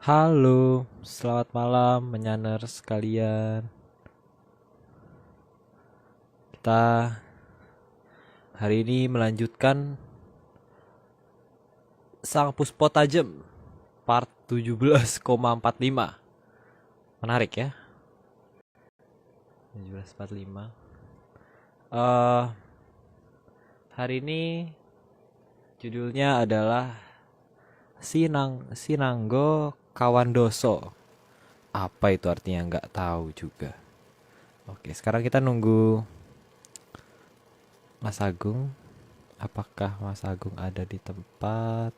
Halo, selamat malam menyaner sekalian. Kita hari ini melanjutkan Sang Puspo Tajem part 17,45. Menarik ya? 17,45. Eh hari ini judulnya adalah Sinanggo Kawandoso. Apa itu artinya nggak tahu juga. Oke, sekarang kita nunggu Mas Agung. Apakah Mas Agung ada di tempat?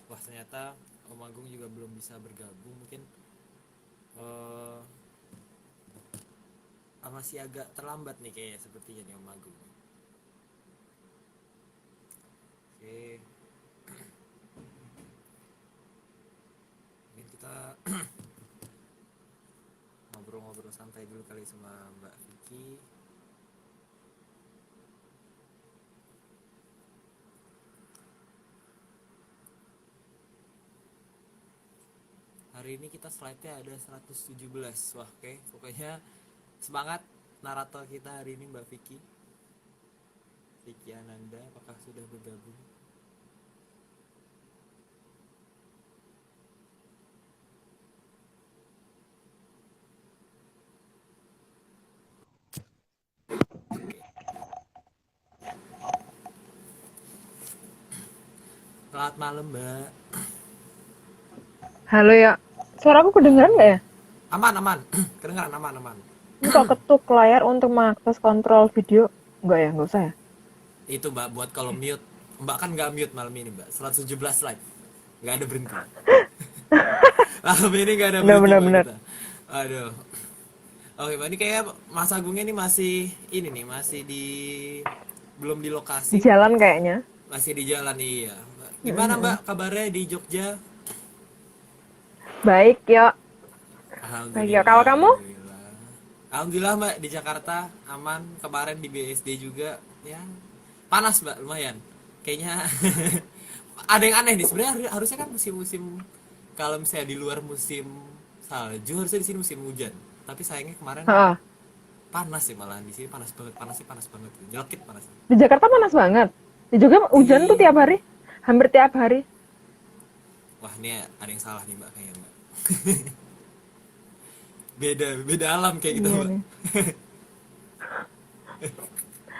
Wah, ternyata Om Agung juga belum bisa bergabung. Mungkin eh masih agak terlambat nih kayaknya sepertinya nih Om Agung. Oke, mungkin kita ngobrol-ngobrol santai dulu kali sama Mbak Vicky. Hari ini kita slide-nya ada 117. Wah, oke. Pokoknya semangat narator kita hari ini Mbak Vicky. Vicky Ananda, apakah sudah bergabung? Oke. Selamat malam, Mbak. Halo ya, suaraku kedengeran nggak ya? Aman, aman. Kedengaran aman, aman. Buka ketuk layar untuk mengakses kontrol video. Nggak ya, nggak usah ya. Itu Mbak buat kalau mute. Mbak kan nggak mute malam ini Mbak. 117 slide. Nggak ada berhenti. Malam ini nggak ada berhenti Mbak Bener-bener. kita. Aduh. Oke Mbak, ini kayak Mas Agungnya ini masih ini nih, masih di belum di Di lokasi, jalan kayaknya. masih di jalan iya. Mbak. Gimana Mbak kabarnya di Jogja? Baik ya, baik ya. Alhamdulillah, Kalau kamu? alhamdulillah. Alhamdulillah Mbak di Jakarta aman. Kemarin di BSD juga ya panas Mbak lumayan. Kayaknya ada yang aneh nih sebenarnya harusnya kan musim-musim kalau misalnya di luar musim salju harusnya di sini musim hujan. Tapi sayangnya kemarin Ha, panas sih malahan di sini panas banget panasnya panas banget nyelkit panas. di Jakarta panas banget. Di Jogja hujan tuh tiap Iya. hari, hampir tiap hari. Wah ini ada yang salah nih Mbak kayaknya Mbak. Beda beda alam kayak gitu Iya Mbak. nih.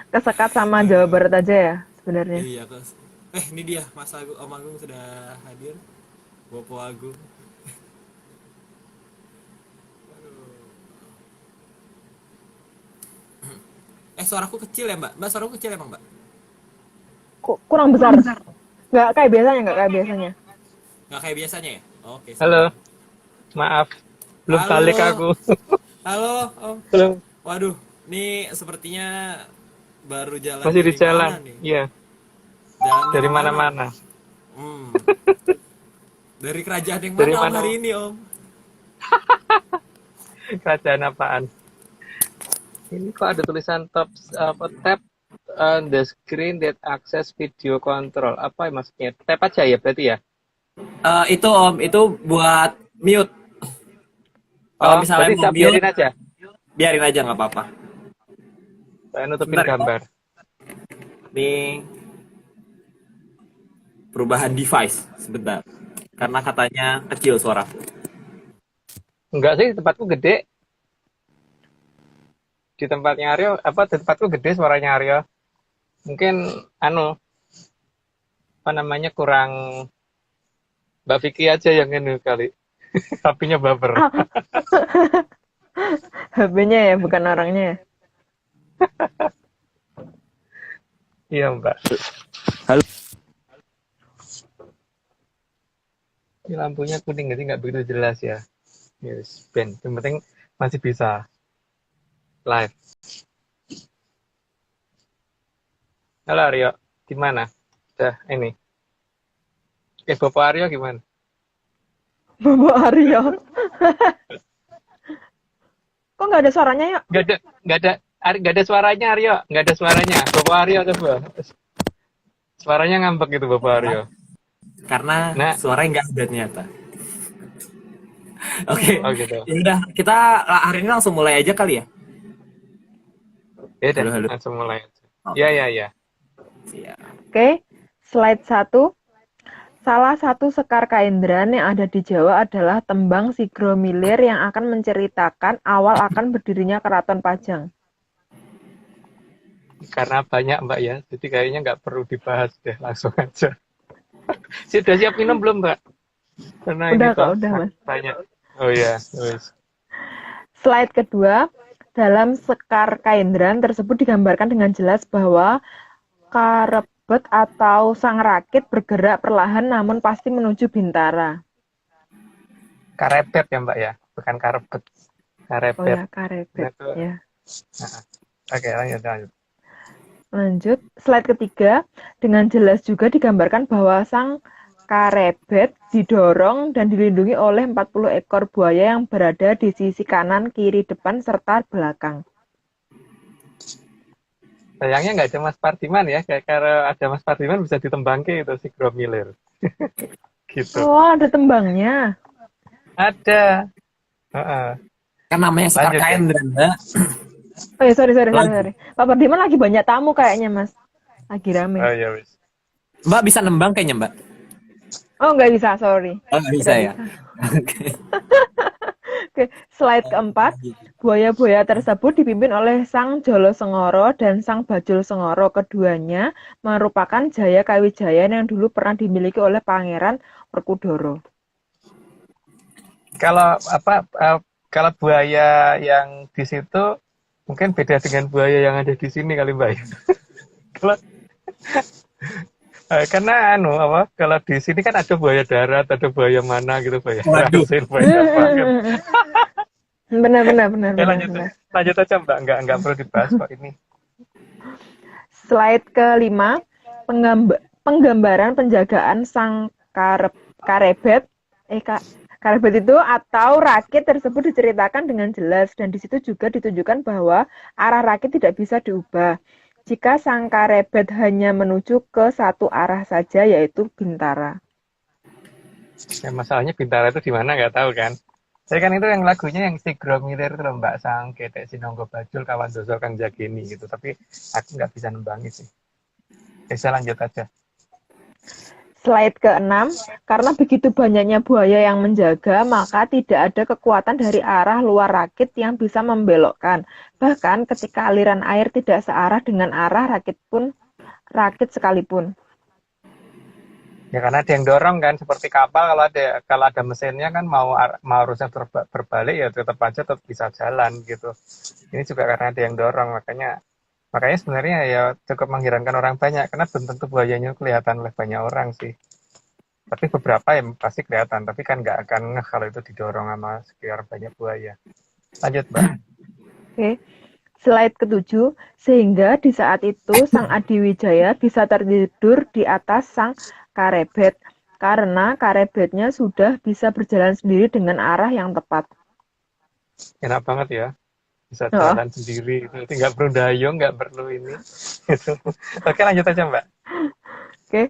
Kesekat sama Jawa Aduh. Barat aja ya sebenarnya. Iya kos. Ini dia Mas Agung, Om Agung sudah hadir. Bopo Agung. Suaraku kecil ya Mbak? Mbak suaraku kecil emang Mbak? Kurang besar. Nggak kayak biasanya, nggak kayak biasanya. Nggak kayak biasanya ya? Oke siap. Halo, maaf, belum balik Halo, aku. halo Om. Belum, Waduh, ini sepertinya baru jalan masih di dari jalan. mana nih? Iya, Jalan dari dari mana Om? mana-mana. Hmm, dari kerajaan yang Dari mana Om mana? hari ini Om? Kerajaan apaan? Ini kok ada tulisan top apa tab on the screen that access video control. Apa ya maksudnya? Tap aja ya berarti ya? Itu Om, itu buat mute. Kalau Oh, misalnya berarti mau tap mute, biarin aja. biarin aja nggak apa-apa. Saya nutupin Sebentar ya. gambar. Ini perubahan device sebentar. Karena katanya kecil suara. Enggak sih, tempatku gede. Di tempatnya Aryo, apa di tempatku gede suaranya Aryo. Mungkin anu, apa namanya kurang Mbak Vicky aja yang ini kali. HP-nya baper. HP-nya ya, bukan orangnya ya. Iya, Mbak. Halo. Ini lampunya kuning jadi nggak begitu jelas ya. Yes, Ben. Yang penting masih bisa live. Halo Aryo, gimana? Udah ini. Bapak Aryo gimana? Bapak Aryo. Kok nggak ada suaranya ya? Gak ada, gak ada suaranya Aryo, gak ada suaranya. Bapak Aryo coba. Suaranya ngambek gitu Bapak Aryo. Karena Nah, suaranya nggak ada ternyata. Oke, oh gitu. ya udah kita hari ini langsung mulai aja kali ya. Ya udah, Halo, halo. langsung mulai aja. Ya, Oke, ya, ya. siap. Oke, slide 1. Salah satu sekar kaindran yang ada di Jawa adalah tembang Sigromilir yang akan menceritakan awal akan berdirinya Keraton Pajang. Karena banyak Mbak ya, jadi kayaknya nggak perlu dibahas deh, langsung aja. Sudah siap minum belum Mbak? Karena ini Udah kok, toh udah Mas. banyak. Oh ya, wes. Slide kedua, dalam sekar kaindran tersebut digambarkan dengan jelas bahwa karebet atau sang rakit bergerak perlahan namun pasti menuju bintara. Karebet ya Mbak ya, bukan karebet. Oh Karebet. ya, karebet. Itu. Ya. Nah, oke, lanjut. Lanjut, slide ketiga, dengan jelas juga digambarkan bahwa sang karebet didorong dan dilindungi oleh 40 ekor buaya yang berada di sisi kanan, kiri, depan, serta belakang. Sayangnya nggak ada Mas Pardiman ya, kayak kalau ada Mas Pardiman bisa ditembangke itu si Gromilir. Gitu. Oh, ada tembangnya. Ada. Heeh. Kan namanya Sekar Lanjut ya. Kaendra, Mbak. Oh ya, sorry. Lanjut. Pak Pardiman lagi banyak tamu kayaknya, Mas. Lagi rame. Oh ya wes. Mbak bisa nembang kayaknya, Mbak. Oh, nggak bisa, sorry. Oh, nggak bisa Tidak ya. bisa. Oke. Oke, slide keempat. Buaya-buaya tersebut dipimpin oleh Sang Jolo Sengoro dan Sang Bajul Sengoro. Keduanya merupakan Jaya Kawijayan yang dulu pernah dimiliki oleh Pangeran Werkudara. Kalau kalau buaya yang di situ mungkin beda dengan buaya yang ada di sini kali Mbak. Kalau karena kalau di sini kan ada buaya darat, ada buaya mana gitu buaya Waduh. asin, buaya apa kan. Benar. Ya lanjut aja Mbak, nggak perlu dibahas kok ini. Slide kelima, penggambaran penjagaan sang karebet, karebet itu atau rakit tersebut diceritakan dengan jelas dan di situ juga ditunjukkan bahwa arah rakit tidak bisa diubah. Jika sang karebet hanya menuju ke satu arah saja yaitu bintara. Ya, masalahnya Bintara itu di mana nggak tahu kan. Saya kan itu yang lagunya yang si Gromilir itu loh Mbak, sang ketek sinonggo bajul kawan doso kang jageni gitu. Tapi aku nggak bisa nembangi sih. Bisa lanjut aja. Slide ke-6, karena begitu banyaknya buaya yang menjaga, maka tidak ada kekuatan dari arah luar rakit yang bisa membelokkan. Bahkan ketika aliran air tidak searah dengan arah rakit sekalipun. Ya karena ada yang dorong kan, seperti kapal kalau ada mesinnya kan mau harusnya berbalik ya tetap bisa jalan gitu. Ini juga karena ada yang dorong, makanya sebenarnya ya cukup mengherankan orang banyak karena belum tentu buayanya kelihatan oleh banyak orang sih. Tapi beberapa yang pasti kelihatan, tapi kan nggak akan ngeh kalau itu didorong sama sekian banyak buaya. Lanjut Mbak. Oke. Slide ke-7, sehingga di saat itu Sang Adiwijaya bisa tertidur di atas sang karebet karena karebetnya sudah bisa berjalan sendiri dengan arah yang tepat. Enak banget ya, bisa Oh. jalan sendiri, nanti nggak perlu dayung, nggak perlu ini. Gitu. Oke lanjut aja Mbak. Oke.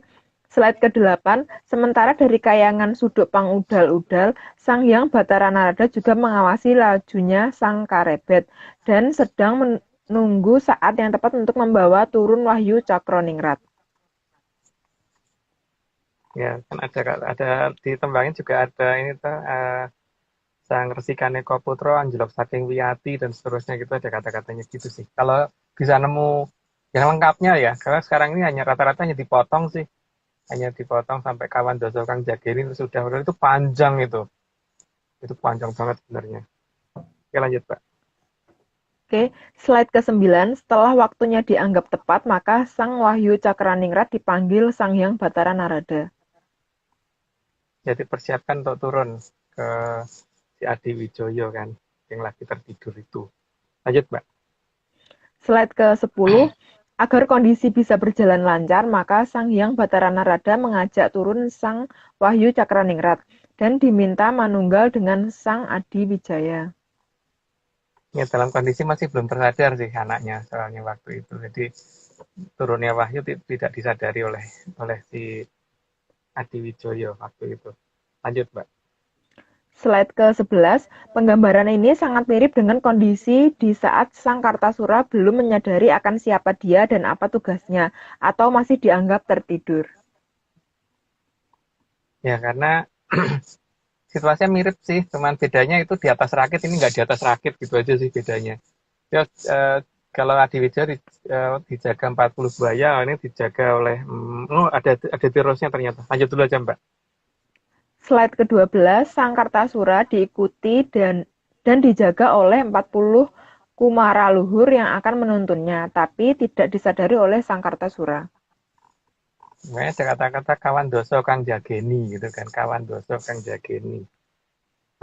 Slide ke-8, sementara dari kayangan Suduk Pangudal-udal, Sang Hyang Batara Narada juga mengawasi lajunya sang karebet dan sedang menunggu saat yang tepat untuk membawa turun Wahyu Cakroningrat. Ya kan ada di tembangin juga ada ini tuh sang Resikane Koputro Anjlok saking Wiyati dan seterusnya gitu, ada kata-katanya gitu sih. Kalau bisa nemu yang lengkapnya ya, karena sekarang ini hanya rata-rata hanya dipotong sih. Hanya dipotong sampai kawan doso kang jageni itu sudah itu panjang itu panjang banget sebenarnya. Oke lanjut Pak. Oke, slide ke-9, setelah waktunya dianggap tepat, maka Sang Wahyu Cakraningrat dipanggil Sang Hyang Batara Narada. Jadi persiapkan untuk turun ke si Adi Wijoyo kan yang lagi tertidur itu. Lanjut Mbak. Slide ke-10, Agar kondisi bisa berjalan lancar, maka Sang Hyang Bathara Narada mengajak turun Sang Wahyu Cakraningrat dan diminta manunggal dengan Sang Adi Wijaya. Ya, dalam kondisi masih belum tersadar sih anaknya soalnya waktu itu. Jadi turunnya Wahyu tidak disadari oleh si Adi Wijoyo waktu itu. Lanjut, Mbak. Slide ke-11, penggambaran ini sangat mirip dengan kondisi di saat Sang Kartasura belum menyadari akan siapa dia dan apa tugasnya, atau masih dianggap tertidur. Ya, karena situasinya mirip sih, cuman bedanya itu di atas rakit, ini nggak di atas rakit, gitu aja sih bedanya. Ya, kalau Adi Wijoyo dijaga 40 buaya, ini dijaga oleh, ada terusnya ternyata. Lanjut dulu aja, Mbak. Slide ke-12, Sang Kartasura diikuti dan dijaga oleh 40 kumara luhur yang akan menuntunnya, tapi tidak disadari oleh Sang Kartasura. Makanya ada kata-kata kawan doso kang jageni gitu kan, kawan doso kang jageni.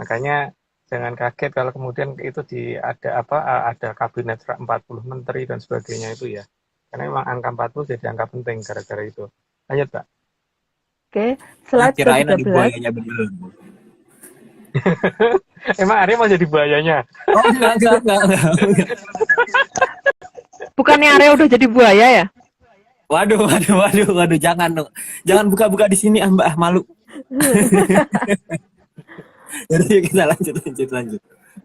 Makanya jangan kaget kalau kemudian itu ada kabinet 40 menteri dan sebagainya itu ya. Karena memang angka 40 jadi angka penting gara-gara itu. Lanjut, Pak. Oke, Ah, slide kirain ada ke-13. buayanya beneran. Emang Arya mau jadi buayanya? Oh, enggak. Bukannya Arya udah jadi buaya ya? Waduh, jangan dong. Jangan buka-buka di sini, Mbak, malu. Jadi kita lanjut.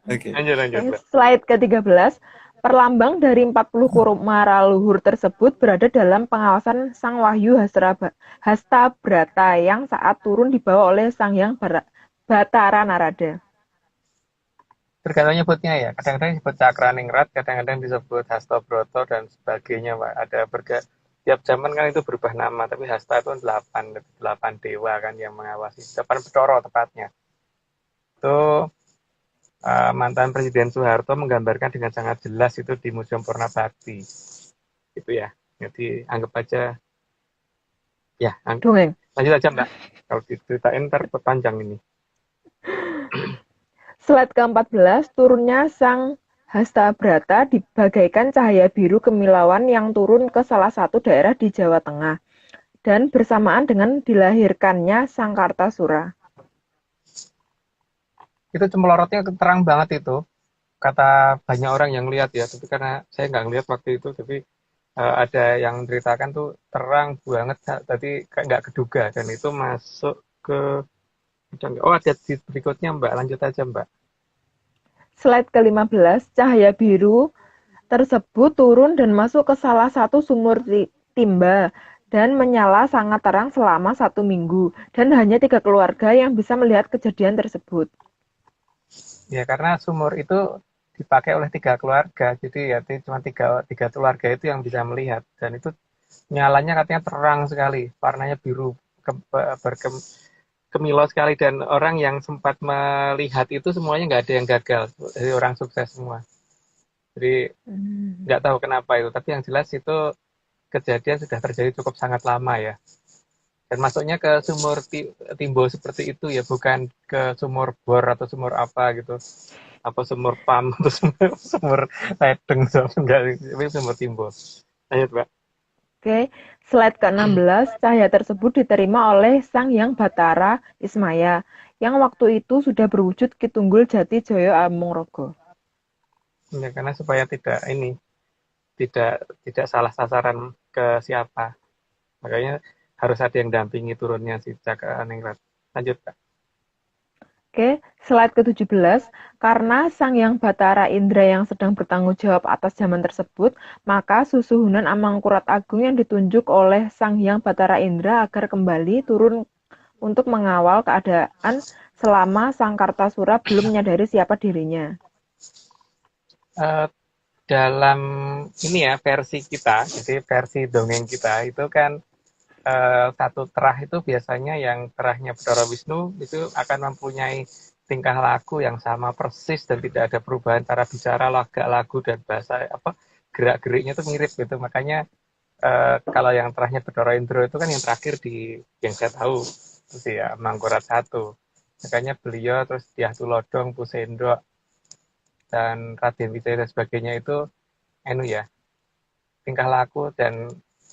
Oke. Lanjut, Oke, Mbak. slide ke-13. Perlambang dari 40 kumara luhur tersebut berada dalam pengawasan Sang Wahyu Hastabrata yang saat turun dibawa oleh Sang Hyang Bathara Narada. Tergantung nyebutnya ya. Kadang-kadang disebut Cakraningrat, kadang-kadang disebut Hastobroto dan sebagainya, Pak. Tiap zaman kan itu berubah nama, tapi Hasta itu 8 dewa kan yang mengawasi. 8 Betoro tepatnya. Itu mantan Presiden Soeharto menggambarkan dengan sangat jelas itu di Museum Purna Bakti. Gitu ya. Jadi anggap aja ya. Dongeng. Lanjut aja, Mbak. Kalau diceritain ntar panjang ini. Slide ke-14, turunnya Sang Hastabrata dibagaikan cahaya biru kemilauan yang turun ke salah satu daerah di Jawa Tengah dan bersamaan dengan dilahirkannya Sang Kartasura. Itu cemplorotnya terang banget itu. Kata banyak orang yang lihat ya, tapi karena saya nggak ngeliat waktu itu, tapi ada yang ceritakan tuh terang banget, tadi nggak keduga dan itu masuk ke ada di berikutnya, Mbak, lanjut aja, Mbak. Slide ke-15, cahaya biru tersebut turun dan masuk ke salah satu sumur timba dan menyala sangat terang selama 1 minggu dan hanya 3 keluarga yang bisa melihat kejadian tersebut. Ya, karena sumur itu dipakai oleh 3 keluarga, jadi ya cuma tiga keluarga itu yang bisa melihat dan itu nyalanya katanya terang sekali, warnanya biru berkemilau sekali dan orang yang sempat melihat itu semuanya nggak ada yang gagal, jadi orang sukses semua. Jadi nggak tahu kenapa itu, tapi yang jelas itu kejadian sudah terjadi cukup sangat lama ya. Dan masuknya ke sumur Timbo seperti itu ya, bukan ke sumur bor atau sumur apa gitu. Apa sumur pam atau sumur ledeng, enggak, tapi sumur Timbo. Lanjut, Mbak. Oke, slide ke-16, cahaya tersebut diterima oleh Sang Hyang Bathara Ismaya yang waktu itu sudah berwujud Kitunggul Jati Jaya Amungrogo. Ya, karena supaya tidak salah sasaran ke siapa. Makanya harus ada yang dampingi turunnya si Cakraningrat. Lanjut, Pak. Oke, slide ke-17, karena Sang Hyang Bathara Indra yang sedang bertanggung jawab atas zaman tersebut, maka Susuhunan Amangkurat Agung yang ditunjuk oleh Sang Hyang Bathara Indra agar kembali turun untuk mengawal keadaan selama Sang Kartasura belum menyadari siapa dirinya. Dalam ini ya versi kita, jadi versi dongeng kita itu kan satu terah itu biasanya yang terahnya Bathara Wisnu itu akan mempunyai tingkah laku yang sama persis dan tidak ada perubahan cara bicara, lagak, lagu dan bahasa gerak-geriknya itu mirip gitu. Makanya kalau yang terahnya Bathara Indra itu kan yang terakhir yang saya tahu itu ya Mangkurat I. Makanya beliau terus Dyah Tulodhong, Pusendok dan Raden Wijaya dan sebagainya itu ya tingkah laku dan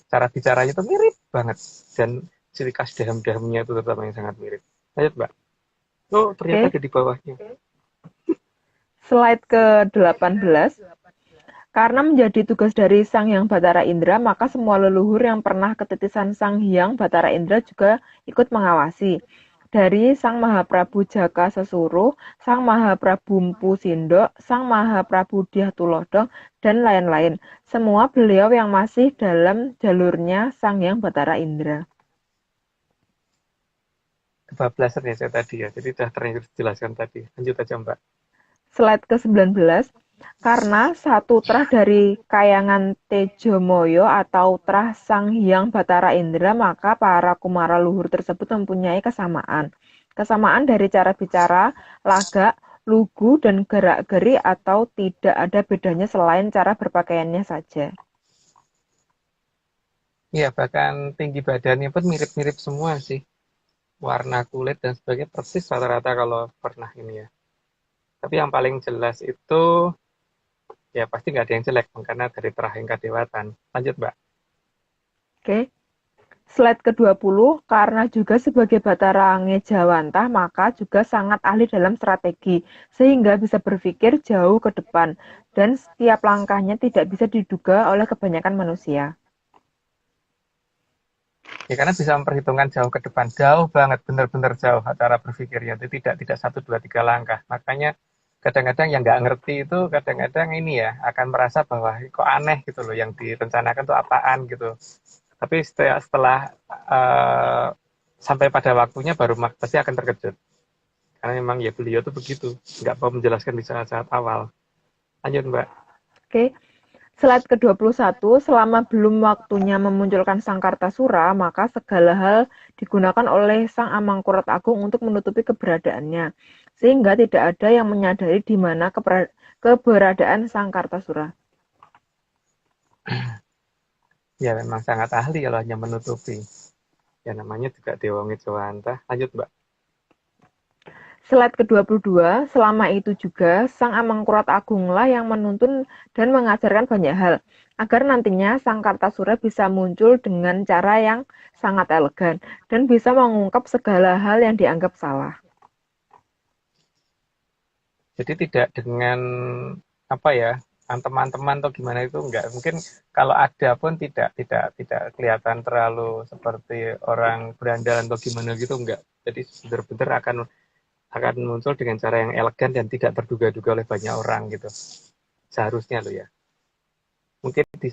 cara bicaranya itu mirip banget, dan ciri khas daham-dahamnya itu terutama yang sangat mirip. Lanjut Mbak. Oh ternyata Oke, ada di bawahnya. slide ke-18. Karena menjadi tugas dari Sang Hyang Batara Indra, maka semua leluhur yang pernah ketitisan Sang Hyang Batara Indra juga ikut mengawasi. Dari Sang Mahaprabu Jaka Sesuruh, Sang Mahaprabu Mpu Sindok, Sang Mahaprabu Dyah Tulodong, dan lain-lain. Semua beliau yang masih dalam jalurnya Sang Hyang Batara Indra. Kebablasan ya saya tadi ya, jadi sudah terjelaskan tadi. Lanjut aja Mbak. Slide ke-19. Karena satu trah dari Kayangan Tejomoyo atau trah Sang Hyang Batara Indra, maka para kumara luhur tersebut mempunyai kesamaan. Kesamaan dari cara bicara, lagak, lugu, dan gerak-geri atau tidak ada bedanya selain cara berpakaiannya saja. Iya, bahkan tinggi badannya pun mirip-mirip semua sih. Warna kulit dan sebagainya persis rata-rata kalau pernah ini ya. Tapi yang paling jelas itu ya pasti nggak ada yang jelek karena dari terahing kadewatan. Lanjut Mbak. Oke. Slide ke-20, karena juga sebagai Batara Ngejawantah, maka juga sangat ahli dalam strategi, sehingga bisa berpikir jauh ke depan, dan setiap langkahnya tidak bisa diduga oleh kebanyakan manusia. Ya karena bisa memperhitungkan jauh ke depan, jauh banget, benar-benar jauh cara berpikirnya. Itu tidak 1, 2, 3 langkah. Makanya kadang-kadang yang nggak ngerti itu kadang-kadang ini ya akan merasa bahwa kok aneh gitu loh yang direncanakan tuh apaan gitu. Tapi setelah sampai pada waktunya baru pasti akan terkejut. Karena memang ya beliau tuh begitu, nggak mau menjelaskan di saat-saat awal. Lanjut Mbak. Oke. Slide ke-21, selama belum waktunya memunculkan Sang Kartasura, maka segala hal digunakan oleh Sang Amangkurat Agung untuk menutupi keberadaannya, sehingga tidak ada yang menyadari di mana keberadaan Sang Kartasura. Ya memang sangat ahli kalau hanya menutupi. Ya namanya juga Dewa Ngejawantah. Lanjut Mbak. Slide ke-22, selama itu juga Sang Amangkurat Agunglah yang menuntun dan mengajarkan banyak hal, agar nantinya Sang Kartasura bisa muncul dengan cara yang sangat elegan dan bisa mengungkap segala hal yang dianggap salah. Jadi tidak dengan apa ya teman-teman atau gimana itu enggak. Mungkin kalau ada pun tidak kelihatan terlalu seperti orang berandalan atau gimana gitu enggak. Jadi benar-benar akan muncul dengan cara yang elegan dan tidak terduga-duga oleh banyak orang gitu. Seharusnya loh ya. Mungkin di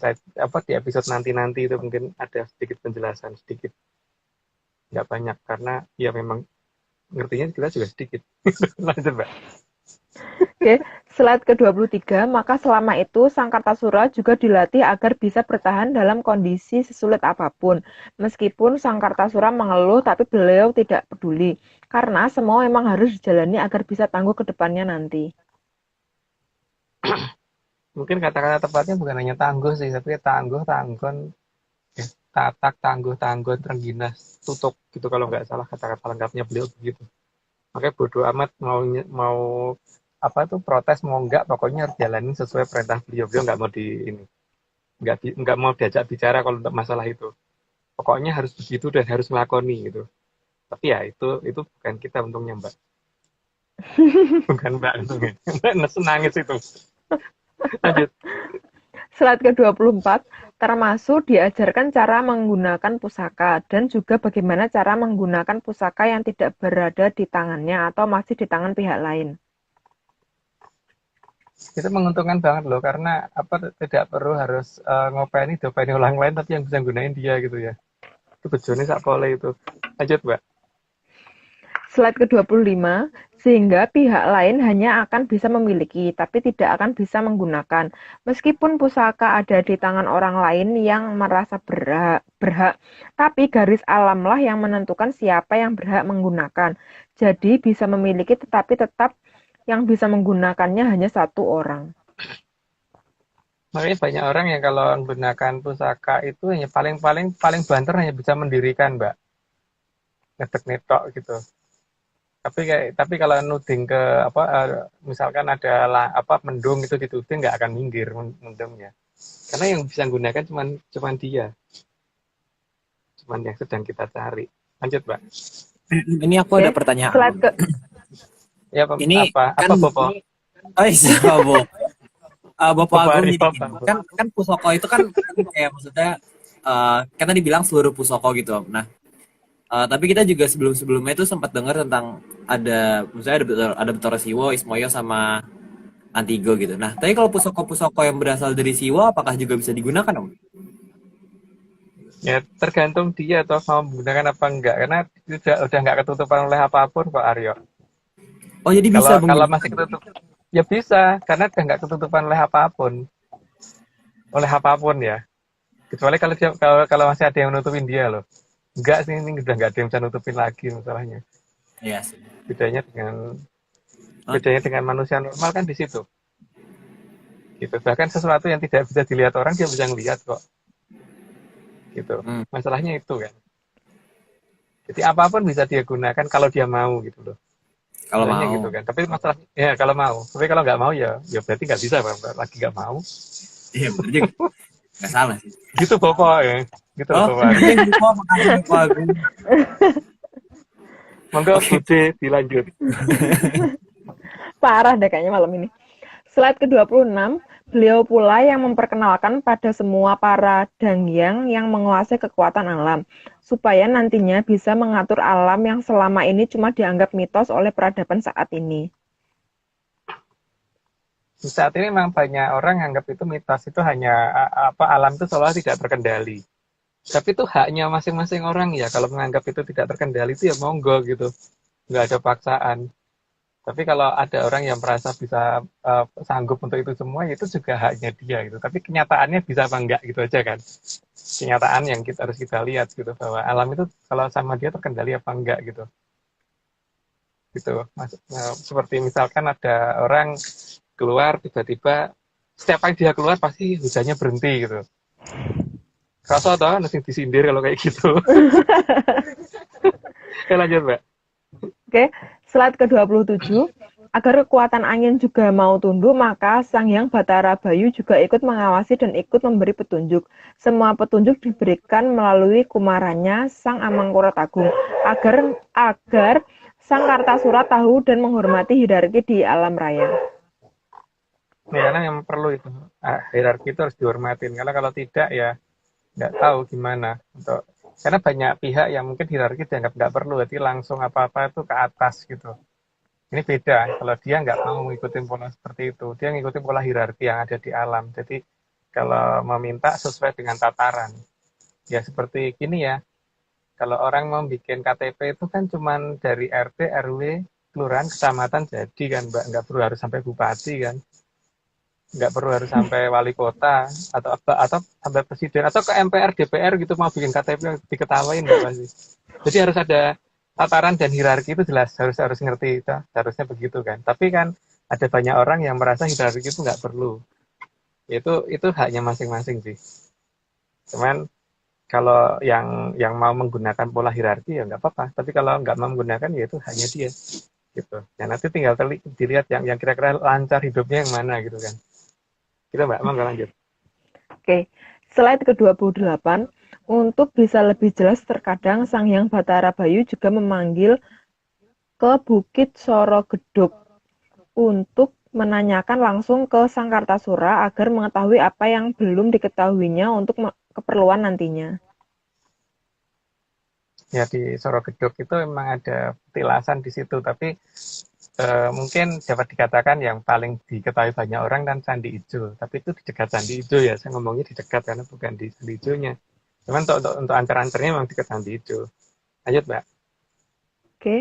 episode nanti itu mungkin ada sedikit penjelasan sedikit, nggak banyak karena ya memang ngertinya kita juga sedikit. Lanjut Mbak. Oke, slide ke-23, maka selama itu Sang Kartasura juga dilatih agar bisa bertahan dalam kondisi sesulit apapun. Meskipun Sang Kartasura mengeluh, tapi beliau tidak peduli, karena semua memang harus dijalani agar bisa tangguh ke depannya nanti. Mungkin kata-kata tepatnya bukan hanya tangguh sih, tapi tangguh, tanggon, tatak, tangguh, tanggon, terengginas, tutup gitu kalau nggak salah kata-kata lengkapnya beliau begitu. Makanya bodoh amat mau apa tuh protes mau nggak, pokoknya harus jalanin sesuai perintah beliau. Beliau nggak mau nggak mau diajak bicara kalau untuk masalah itu. Pokoknya harus begitu dan harus melakoni gitu. Tapi ya itu bukan kita untungnya Mbak. Bukan Mbak untungnya. Mbak nangis itu. Lanjut. Slide ke-24, termasuk diajarkan cara menggunakan pusaka dan juga bagaimana cara menggunakan pusaka yang tidak berada di tangannya atau masih di tangan pihak lain. Itu menguntungkan banget loh karena apa tidak perlu harus ngopeni orang lain tapi yang bisa gunain dia gitu ya. Itu bejone sak pole itu. Lanjut Mbak. Slide ke-25, sehingga pihak lain hanya akan bisa memiliki, tapi tidak akan bisa menggunakan. Meskipun pusaka ada di tangan orang lain yang merasa berhak, tapi garis alamlah yang menentukan siapa yang berhak menggunakan. Jadi bisa memiliki tetapi tetap yang bisa menggunakannya hanya satu orang. Makanya banyak orang yang kalau menggunakan pusaka itu hanya paling banter hanya bisa mendirikan Mbak. Ngetek-netok gitu. Tapi kalau nuding ke misalkan ada mendung itu dituding nggak akan minggir mendungnya. Karena yang bisa gunakan cuman dia, cuman yang sedang kita cari. Lanjut, Mbak. Ini aku Oke. ada pertanyaan. Slide ke Ya, Ini apa kan Bopo? oh iya, Bu. Bapak Bopo Agung Aryo jadi apa? gini. Kan pusoko itu kan kayak maksudnya kan tadi bilang seluruh pusoko gitu. Nah, tapi kita juga sebelum-sebelumnya itu sempat dengar tentang misalnya ada Betara Siwo, Ismoyo sama Antigo gitu. Nah, tapi kalau pusoko-pusoko yang berasal dari Siwo apakah juga bisa digunakan, Om? Ya tergantung dia atau mau menggunakan apa enggak, karena udah nggak ketutupan oleh apapun kok, Aryo. Oh, jadi bisa Kalau kalau menggunakan. masih ketutup, ya bisa, karena udah nggak ketutupan oleh apapun ya. Kecuali kalau masih ada yang nutupin dia loh. Enggak sih, ini udah nggak ada yang bisa nutupin lagi masalahnya. Iya sih. Bedanya dengan Hah? bedanya dengan manusia normal kan di situ. Gitu. Bahkan sesuatu yang tidak bisa dilihat orang dia bisa ngelihat kok. Gitu. Hmm, Masalahnya itu kan. Jadi apapun bisa dia gunakan kalau dia mau gitu loh. kalau Sebenarnya mau. gitu kan. Tapi masalah ya kalau mau. Tapi kalau nggak mau ya berarti nggak bisa, Bang. Lagi nggak mau. Iya, bener juga. Nggak salah sih. Gitu Bapak ya. Gitu Oh, Bapak. iya, lupa, makasih Bapak Agung. Monggo Oke. Bude dilanjut. parah deh kayaknya malam ini. Slide ke-26, beliau pula yang memperkenalkan pada semua para dangyang yang menguasai kekuatan alam, supaya nantinya bisa mengatur alam yang selama ini cuma dianggap mitos oleh peradaban saat ini. Saat ini memang banyak orang anggap itu mitos, itu hanya alam itu seolah tidak terkendali. Tapi itu haknya masing-masing orang ya. Kalau menganggap itu tidak terkendali itu ya monggo gitu. Nggak ada paksaan. Tapi kalau ada orang yang merasa bisa sanggup untuk itu semua, ya itu juga haknya dia gitu. Tapi kenyataannya bisa apa enggak gitu aja kan. Kenyataan yang harus kita lihat gitu, bahwa alam itu kalau sama dia terkendali apa enggak gitu. Gitu. Seperti misalkan ada orang keluar tiba-tiba, setiap kali dia keluar pasti hujannya berhenti gitu. Kerasa tau nanti disindir kalau kayak gitu. Lanjut, Mbak. Oke, slide ke-27. Agar kekuatan angin juga mau tunduk, maka Sang Hyang Batara Bayu juga ikut mengawasi dan ikut memberi petunjuk. Semua petunjuk diberikan melalui kumarannya Sang Amangkurat-Agung agar Sang Kartasura tahu dan menghormati hierarki di alam raya. Ya, karena yang perlu itu hierarki itu harus dihormatin. Karena kalau tidak ya nggak tahu gimana. Karena banyak pihak yang mungkin hierarki dianggap nggak perlu, jadi langsung apa-apa itu ke atas gitu. Ini beda, kalau dia nggak mau ngikutin pola seperti itu, dia ngikutin pola hierarki yang ada di alam. Jadi kalau meminta sesuai dengan tataran, ya seperti gini ya, kalau orang mau bikin KTP itu kan cuman dari RT, RW, kelurahan, kecamatan jadi kan, Mbak, nggak perlu harus sampai bupati kan, nggak perlu harus sampai wali kota atau sampai presiden atau ke MPR, DPR gitu mau bikin KTP yang diketawain nggak pasti. Jadi harus ada tataran dan hierarki itu jelas, harus ngerti itu, harusnya begitu kan. Tapi kan ada banyak orang yang merasa hierarki itu nggak perlu. Itu haknya masing-masing sih. Cuman kalau yang mau menggunakan pola hierarki ya nggak apa-apa. Tapi kalau nggak mau menggunakan ya itu haknya dia gitu. Ya nanti tinggal dilihat yang kira-kira lancar hidupnya yang mana gitu kan. Kita Mbak, mau nggak lanjut? Oke, slide ke-28. Untuk bisa lebih jelas, terkadang Sang Hyang Batara Bayu juga memanggil ke Bukit Sorogedog untuk menanyakan langsung ke Sang Kartasura agar mengetahui apa yang belum diketahuinya untuk keperluan nantinya. Ya di Sorogedog itu memang ada petilasan di situ, tapi mungkin dapat dikatakan yang paling diketahui banyak orang kan Candi Ijo. Tapi itu di dekat Candi Ijo ya, saya ngomongnya di dekat karena bukan di Candi Ijonya. Cuman untuk antar-antarnya memang dekat Candi Ijo. Lanjut, Mbak. Oke,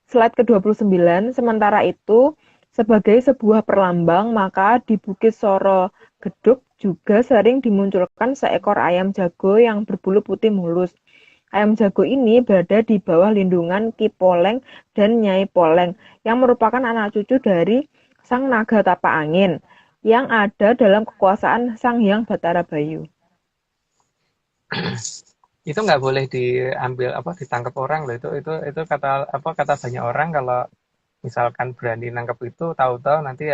slide ke-29. Sementara itu, sebagai sebuah perlambang, maka di Bukit Sorogedog juga sering dimunculkan seekor ayam jago yang berbulu putih mulus. Ayam jago ini berada di bawah lindungan Ki Poleng dan Nyai Poleng, yang merupakan anak cucu dari Sang Naga Tapak Angin, yang ada dalam kekuasaan Sang Hyang Batara Bayu. Itu nggak boleh diambil ditangkap orang loh, itu kata banyak orang kalau misalkan berani nangkap itu tahu-tahu nanti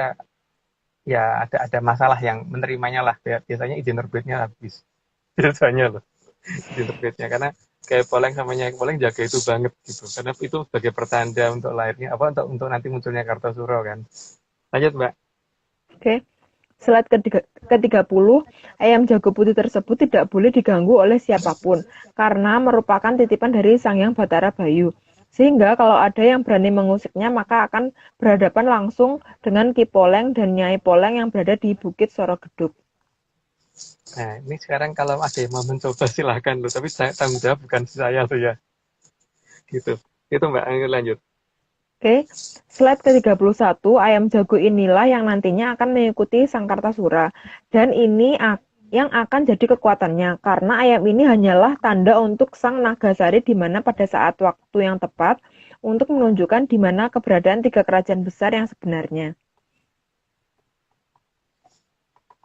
ya ada masalah yang menerimanya lah. Biasanya izin terbitnya habis. Biasanya loh izin terbitnya, karena kayak Poleng sama Nyai Poleng jaga itu banget gitu. Karena itu sebagai pertanda untuk lahirnya apa untuk nanti munculnya Kartosuro kan. Lanjut Mbak. Oke. Slide ke-30, ayam jago putih tersebut tidak boleh diganggu oleh siapapun karena merupakan titipan dari Sang Hyang Batara Bayu. Sehingga kalau ada yang berani mengusiknya maka akan berhadapan langsung dengan Ki Poleng dan Nyai Poleng yang berada di Bukit Sorogeduk. Nah, ini sekarang kalau ada yang mau mencoba silahkan loh, tapi tanggung jawab bukan saya loh ya. Gitu. Itu Mbak, ayo lanjut. Oke, slide ke-31, ayam jago inilah yang nantinya akan mengikuti Sang Kartasura. Dan ini yang akan jadi kekuatannya, karena ayam ini hanyalah tanda untuk Sang Nagasari di mana pada saat waktu yang tepat untuk menunjukkan di mana keberadaan 3 kerajaan besar yang sebenarnya.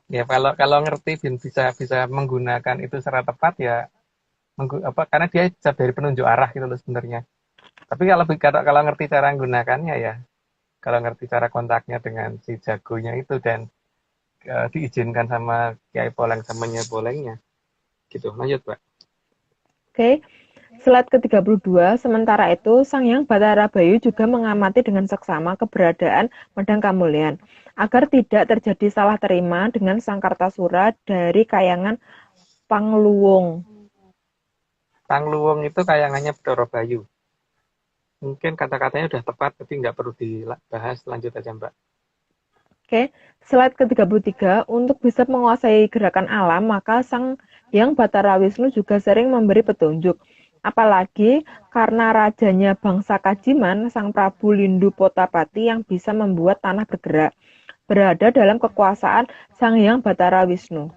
Ya kalau ngerti bisa menggunakan itu secara tepat ya karena dia bisa dari penunjuk arah gitu loh sebenarnya. Tapi kalau ngerti cara menggunakannya ya, kalau ngerti cara kontaknya dengan si jagonya itu dan diizinkan sama Kiai Poleng sama Nyai Polengnya. Gitu. Lanjut, Pak. Oke, slide ke-32, sementara itu Sang Hyang Batara Bayu juga mengamati dengan seksama keberadaan Medang Kamulyan agar tidak terjadi salah terima dengan Sang Kartasura dari kayangan Pangluwung. Pangluwung itu kayangannya Bathara Bayu. Mungkin kata-katanya udah tepat, tapi nggak perlu dibahas. Lanjut aja, Mbak. Oke, slide ke-33, untuk bisa menguasai gerakan alam, maka Sang Hyang Batara Wisnu juga sering memberi petunjuk. Apalagi karena rajanya bangsa Kajiman, Sang Prabu Lindu Potapati yang bisa membuat tanah bergerak, berada dalam kekuasaan Sang Hyang Batara Wisnu.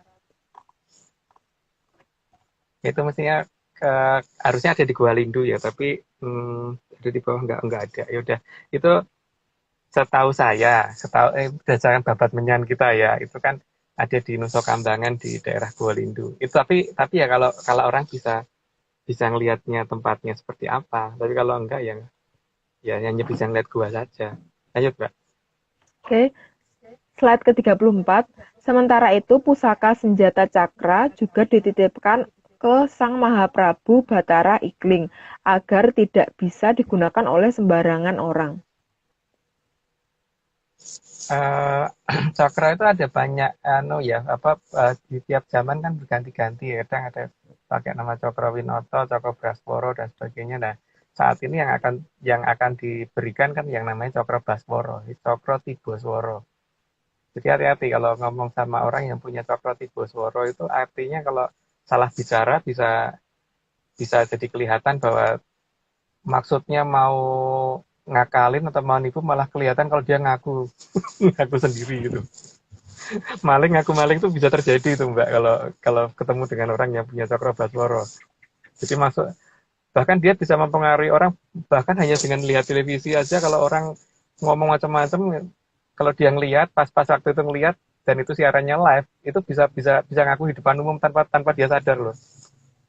Itu mestinya harusnya ada di Gua Lindu ya, tapi ada di bawah nggak ada. Ya udah, itu setahu berdasarkan babat menyan kita ya, itu kan ada di Nusa Kambangan di daerah Gua Lindu. Itu tapi ya kalau orang bisa ngelihatnya tempatnya seperti apa. Tapi kalau enggak ya hanya bisa ngeliat gua saja. Lanjut, Mbak. Oke, slide ke-34. Sementara itu pusaka senjata cakra juga dititipkan ke Sang Mahaprabu Batara Ikling agar tidak bisa digunakan oleh sembarangan orang. Cakra itu ada banyak di tiap zaman kan berganti-ganti ya. Kadang ada pakai nama Cakrawinoto, Cakrabrasporo dan sebagainya. Nah, saat ini yang akan diberikan kan yang namanya Cakrabrasporo, Cakrotibosworo. Jadi hati-hati kalau ngomong sama orang yang punya Cakrotibosworo itu artinya kalau salah bicara bisa jadi kelihatan bahwa maksudnya mau ngakalin atau mau nipu malah kelihatan kalau dia ngaku sendiri gitu. Maling ngaku maling itu bisa terjadi itu Mbak kalau ketemu dengan orang yang punya Cakrobaswara. Jadi bahkan dia bisa mempengaruhi orang bahkan hanya dengan lihat televisi aja. Kalau orang ngomong macam-macam, kalau dia ngelihat pas waktu itu ngelihat dan itu siarannya live, itu bisa ngaku di depan umum tanpa dia sadar loh.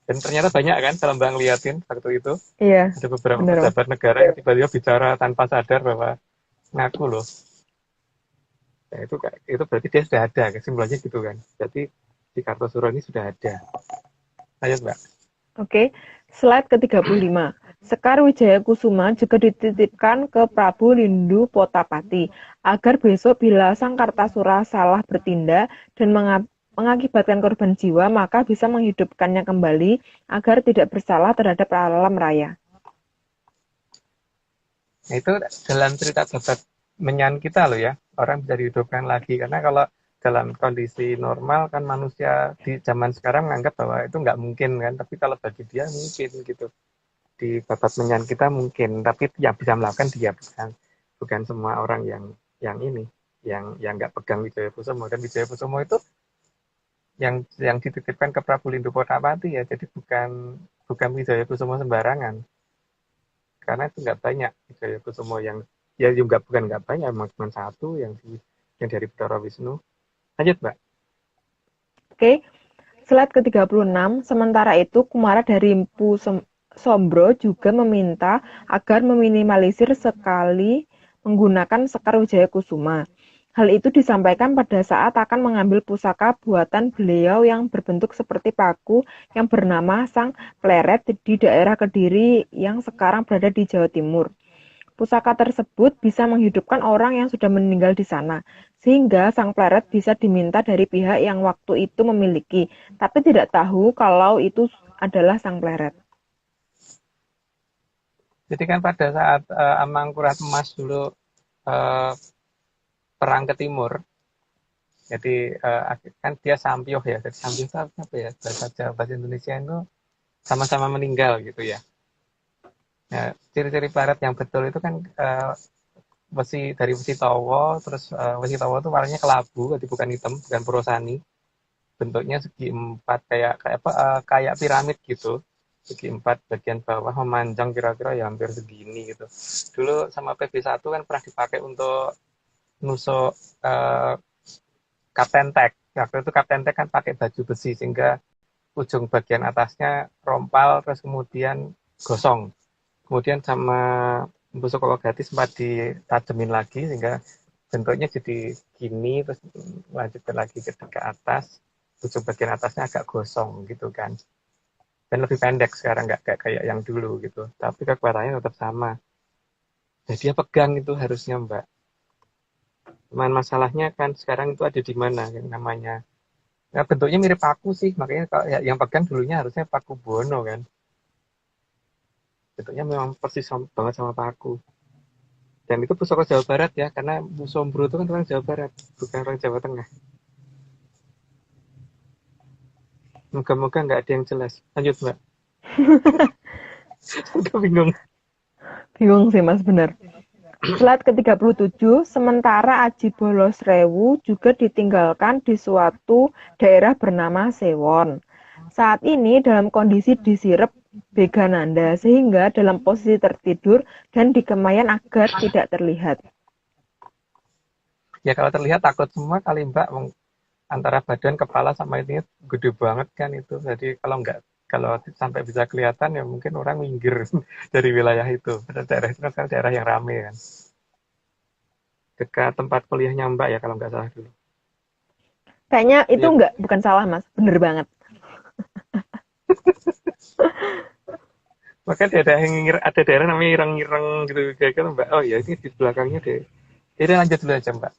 Dan ternyata banyak kan kalau Mbak ngeliatin waktu itu. Iya. Ada beberapa pejabat negara yang tiba-tiba bicara tanpa sadar bahwa ngaku loh. Nah, itu berarti dia sudah ada, kesimpulannya gitu kan. Jadi di Kartosuro ini sudah ada. Lanjut, Mbak. Oke, slide ke-35. Sekar Wijaya Kusuma juga dititipkan ke Prabu Lindu Potapati agar besok bila Sang Kartasura salah bertindak dan mengakibatkan korban jiwa, maka bisa menghidupkannya kembali agar tidak bersalah terhadap alam raya. Nah, itu dalam cerita babat menyan kita loh ya, orang bisa dihidupkan lagi. Karena kalau dalam kondisi normal kan manusia di zaman sekarang menganggap bahwa itu nggak mungkin kan, tapi kalau bagi dia mungkin gitu. Di babat menyan kita mungkin, tapi yang bisa melakukan dia bukan semua orang yang nggak pegang Wijaya Kusumo. Dan Wijaya Kusumo itu yang dititipkan ke Prabu Lindu Potapati ya, jadi bukan Wijaya Kusumo sembarangan. Karena itu nggak banyak Wijaya Kusumo yang ya juga bukan nggak banyak, memang cuma satu yang dari Bathara Wisnu. Lanjut, Mbak. Oke, slide ke-36. Sementara itu Kumara dari Mpu Sombro juga meminta agar meminimalisir sekali menggunakan Sekar Wijaya Kusuma. Hal itu disampaikan pada saat akan mengambil pusaka buatan beliau yang berbentuk seperti paku yang bernama Sang Pleret di daerah Kediri yang sekarang berada di Jawa Timur. Pusaka tersebut bisa menghidupkan orang yang sudah meninggal di sana, sehingga Sang Pleret bisa diminta dari pihak yang waktu itu memiliki, tapi tidak tahu kalau itu adalah Sang Pleret. Jadi kan pada saat Amangkurat Emas dulu eh, perang ke timur, jadi kan dia Sampyoh ya. Jadi Sampyoh itu apa ya? Bahasa Indonesia itu sama-sama meninggal gitu ya. Nah, ciri-ciri Pleret yang betul itu kan dari besi towo, terus besi towo itu warnanya kelabu, jadi bukan hitam, bukan porosani. Bentuknya segi empat kayak piramid gitu. Segi empat bagian bawah memanjang kira-kira ya hampir segini gitu. Dulu sama PB1 kan pernah dipakai untuk nusuk Kapten Tek. Waktu itu Kapten Tek kan pakai baju besi sehingga ujung bagian atasnya rompal terus kemudian gosong. Kemudian sama busuk Kologati sempat ditajemin lagi sehingga bentuknya jadi gini, terus lanjut lagi ke atas, ujung bagian atasnya agak gosong gitu kan. Dan lebih pendek sekarang, nggak kayak yang dulu gitu. Tapi kekuatannya tetap sama. Jadi dia pegang itu harusnya Mbak. Cuman masalahnya kan sekarang itu ada di mana yang namanya. Ya, bentuknya mirip paku sih, makanya kalau yang pegang dulunya harusnya Paku Buwono kan. Bentuknya memang persis banget sama paku. Dan itu pusaka Jawa Barat ya, karena Bu Sombro itu kan orang Jawa Barat, bukan orang Jawa Tengah. Moga-moga nggak ada yang jelas. Lanjut Mbak. Udah bingung. Bingung sih Mas, benar. Slide ke-37, sementara Aji Bolosrewu juga ditinggalkan di suatu daerah bernama Sewon. Saat ini dalam kondisi disirep Begananda, sehingga dalam posisi tertidur dan dikemayan agar tidak terlihat. Ya kalau terlihat takut semua kali Mbak, antara badan, kepala sama ini gede banget kan itu. Jadi kalau sampai bisa kelihatan ya mungkin orang minggir dari wilayah itu. Pada daerah itu kan daerah yang ramai kan. Dekat tempat kuliahnya Mbak ya kalau nggak salah dulu. Kayaknya itu Ya, bukan salah Mas, bener banget. maka ada daerah namanya Ireng-Ireng gitu kira-kira Mbak. Oh ya ini di belakangnya deh. Jadi lanjut dulu aja Mbak.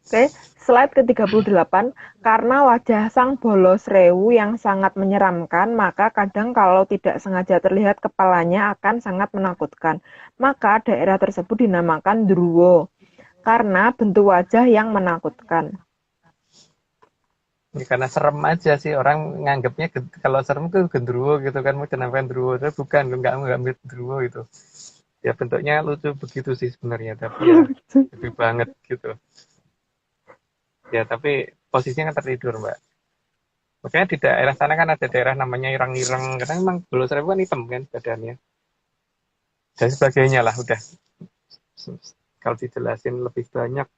Oke, slide ke-38, karena wajah Sang Bolosrewu yang sangat menyeramkan, maka kadang kalau tidak sengaja terlihat kepalanya akan sangat menakutkan. Maka daerah tersebut dinamakan Druwo, karena bentuk wajah yang menakutkan. Ini karena serem aja sih orang nganggapnya kalau serem tuh gendruwo gitu kan mau dinamakan gendruwo, tapi bukan nggak mirip gendruwo itu. Ya bentuknya lucu begitu sih sebenarnya, tapi ya lebih banget gitu. Ya tapi posisinya kan tertidur Mbak. Makanya di daerah sana kan ada daerah namanya Ireng-Ireng, karena memang Bolosrewu kan hitam kan badannya. Dan sebagainya lah udah. Kalau dijelasin lebih banyak,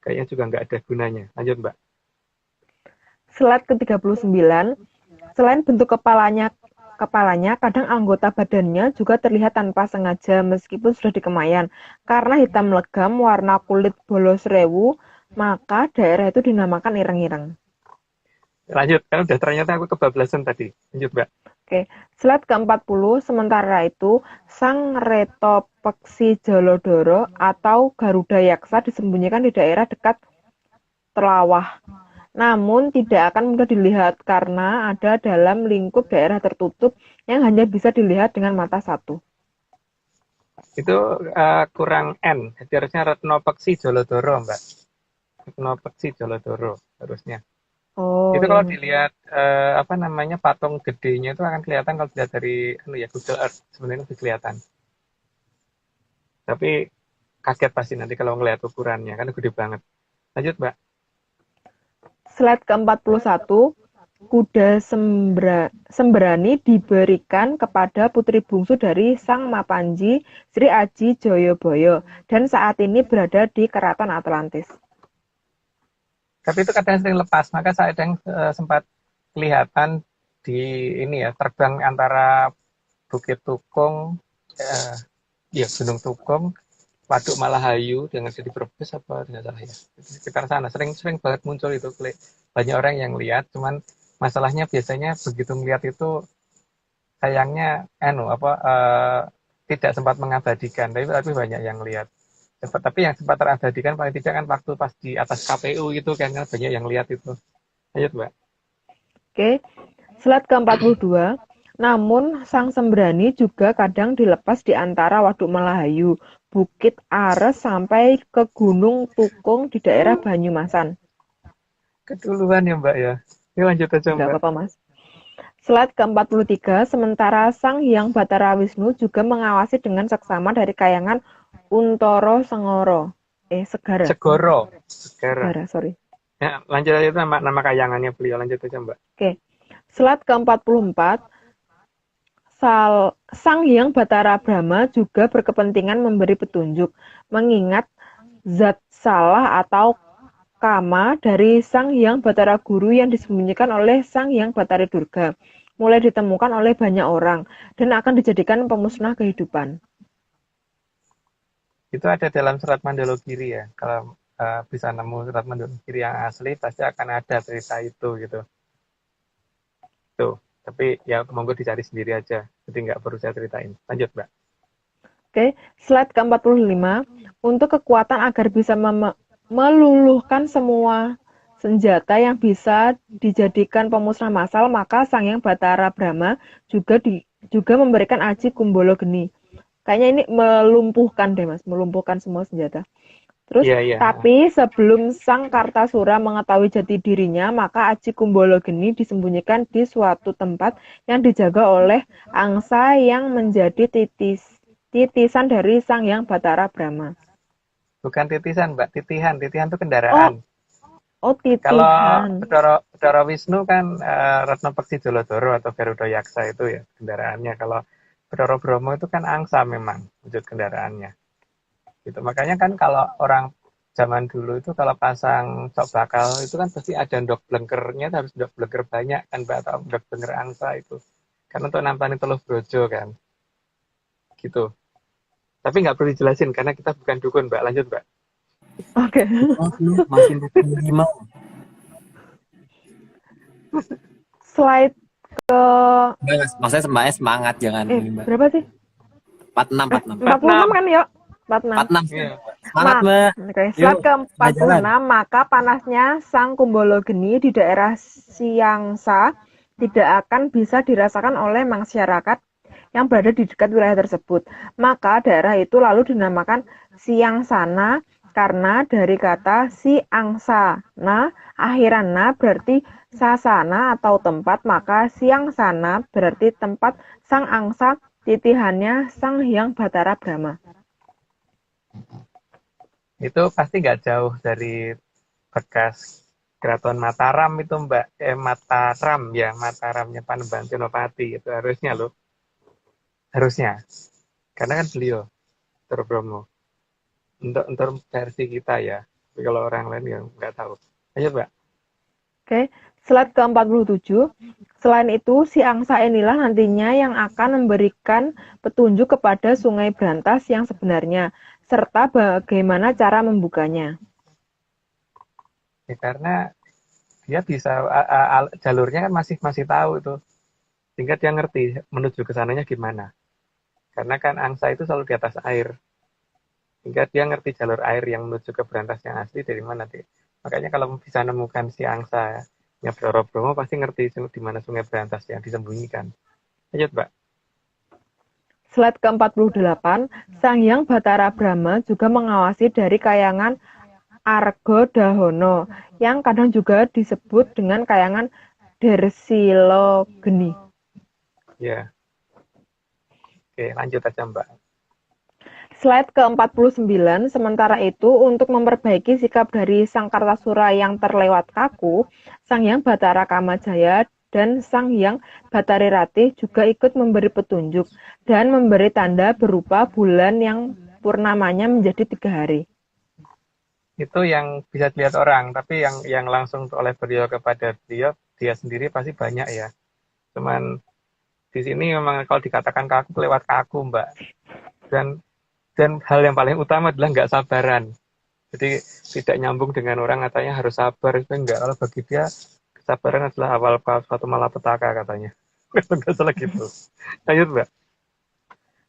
kayaknya juga nggak ada gunanya. Lanjut Mbak. Slide ke-39, selain bentuk kepalanya, kadang anggota badannya juga terlihat tanpa sengaja meskipun sudah dikemayan. Karena hitam legam warna kulit Bolosrewu, maka daerah itu dinamakan Ireng-Ireng. Lanjut, kan udah ternyata aku kebablasan tadi. Lanjut Mbak. Oke, slide ke-40, sementara itu Sang Retopeksi Jolodoro atau Garuda Yaksa disembunyikan di daerah dekat Telawah. Namun tidak akan mudah dilihat karena ada dalam lingkup daerah tertutup yang hanya bisa dilihat dengan mata satu. Itu kurang N, jadi harusnya Retnopeksi Jolodoro Mbak. Retnopeksi Jolodoro harusnya. Oh, Itu kalau yang dilihat patung gedenya itu akan kelihatan kalau dilihat dari Google Earth, sebenarnya lebih kelihatan. Tapi kaget pasti nanti kalau ngelihat ukurannya, kan gede banget. Lanjut Mbak. slide ke-41, kuda sembrani diberikan kepada putri bungsu dari Sang Mapanji, Sri Aji Joyoboyo, dan saat ini berada di Keraton Atlantis. Tapi itu kadang sering lepas, maka saya sempat kelihatan di terbang antara Bukit Tukung, Gunung Tukung, Waduk Malahayu yang ada di Brebes apa tidak salah ya. Di sekitar sana sering banget muncul itu. Banyak orang yang lihat, cuman masalahnya biasanya begitu melihat itu sayangnya tidak sempat mengabadikan, tapi banyak yang lihat. Tapi yang sempat terabadikan paling tidak kan waktu pas di atas KPU itu kan banyak yang lihat itu. Ayo Mbak. Oke, slide ke-42. Namun, sang sembrani juga kadang dilepas di antara Waduk Malahayu, Bukit Ares sampai ke Gunung Tukung di daerah Banyumasan. Keduluan ya Mbak ya. Ini lanjut aja Enggak Mbak. apa-apa, Mas. Slide ke-43, sementara Sang Hyang Batara Wisnu juga mengawasi dengan seksama dari kayangan Untoro Segara. Segoro. Segara, sorry. Ya, lanjut aja itu nama kayangannya beliau. Lanjut aja Mbak. Oke. Slide ke-44, Sang Hyang Batara Brahma juga berkepentingan memberi petunjuk, mengingat zat salah atau kama dari Sang Hyang Batara Guru yang disembunyikan oleh Sang Hyang Batara Durga, mulai ditemukan oleh banyak orang, dan akan dijadikan pemusnah kehidupan. Itu ada dalam surat Mandalogiri ya. Kalau bisa nemu surat Mandalogiri yang asli, pasti akan ada cerita itu gitu. Tuh, tapi ya monggo dicari sendiri aja. Jadi nggak perlu saya ceritain. Lanjut, Mbak. Oke, slide ke-45. Untuk kekuatan agar bisa meluluhkan semua senjata yang bisa dijadikan pemusnah massal, maka Sang Hyang Batara Brahma juga memberikan aji Kumbolo Geni. Kayaknya ini melumpuhkan deh, Mas, melumpuhkan semua senjata. Terus, Iya. tapi sebelum Sang Kartasura mengetahui jati dirinya, maka aji Kumbolo Geni disembunyikan di suatu tempat yang dijaga oleh angsa yang menjadi titisan dari Sang Hyang Batara Brahma. Bukan titisan, Mbak. Titihan. Titihan itu kendaraan. Oh, Kalau titihan. Bedoro Wisnu kan Ratna Peksi Dolodoro atau Garuda Yaksa itu ya kendaraannya. Kalau Bedoro Bromo itu kan angsa memang wujud kendaraannya. Gitu. Makanya kan kalau orang zaman dulu itu kalau pasang sok bakal itu kan pasti ada ndok blengkernya, harus ndok blengker banyak kan Mbak, atau ndok blengker angsa itu. Karena untuk nampani Teluh Brojo kan. Gitu. Tapi nggak perlu dijelasin karena kita bukan dukun Mbak. Lanjut Mbak. Oke. Makin lima. Slide ke Maksudnya semuanya semangat jangan ini, Mbak. berapa sih? 46. 46 kan, yuk. 46. 46. Iya. Semangat, Mbak. Oke, slide Yuk, ke-46, maka panasnya Sang Kumbolo Geni di daerah Siangsa tidak akan bisa dirasakan oleh masyarakat yang berada di dekat wilayah tersebut. Maka daerah itu lalu dinamakan Siangsana karena dari kata Siangsa. Nah, akhiran na berarti sasana atau tempat, maka Siangsana berarti tempat Sang Angsa, titihannya Sang Hyang Batara Brahma. Itu pasti nggak jauh dari bekas Keraton Mataram itu Mbak. Mataramnya Panembahan Senopati itu harusnya loh. Harusnya. Karena kan beliau Bromo. Untuk versi kita ya. Tapi kalau orang lain yang nggak tahu. Ayo Mbak. Oke, slide ke-47. Selain itu, si angsa inilah nantinya yang akan memberikan petunjuk kepada Sungai Brantas yang sebenarnya, serta bagaimana cara membukanya. Ya, karena dia bisa jalurnya kan masih tahu itu. Sehingga dia ngerti menuju ke sananya gimana. Karena kan angsa itu selalu di atas air. Sehingga dia ngerti jalur air yang menuju ke Brantas yang asli dari mana. Makanya kalau bisa nemukan si angsa yang Bedoro Bromo pasti ngerti di mana Sungai Brantas yang disembunyikan. Lanjut, Mbak. Slide ke-48, Sang Hyang Batara Brahma juga mengawasi dari kayangan Arga Dahono, yang kadang juga disebut dengan kayangan Dersilo Geni. Ya. Oke, lanjut aja, Mbak. Slide ke-49, sementara itu untuk memperbaiki sikap dari Sang Kartasura yang terlewat kaku, Sang Hyang Batara Kamajaya dan Sang Hyang Batari Ratih juga ikut memberi petunjuk dan memberi tanda berupa bulan yang purnamanya menjadi 3 hari. Itu yang bisa dilihat orang, tapi yang langsung oleh beliau kepada dia sendiri pasti banyak ya. Cuman di sini memang kalau dikatakan kaku lewat kaku, Mbak. Dan Dan hal yang paling utama adalah nggak sabaran. Jadi tidak nyambung dengan orang katanya harus sabar, itu enggak. Kalau bagi dia kesabaran adalah awal suatu malapetaka katanya. Nggak salah gitu. Lanjut Mbak.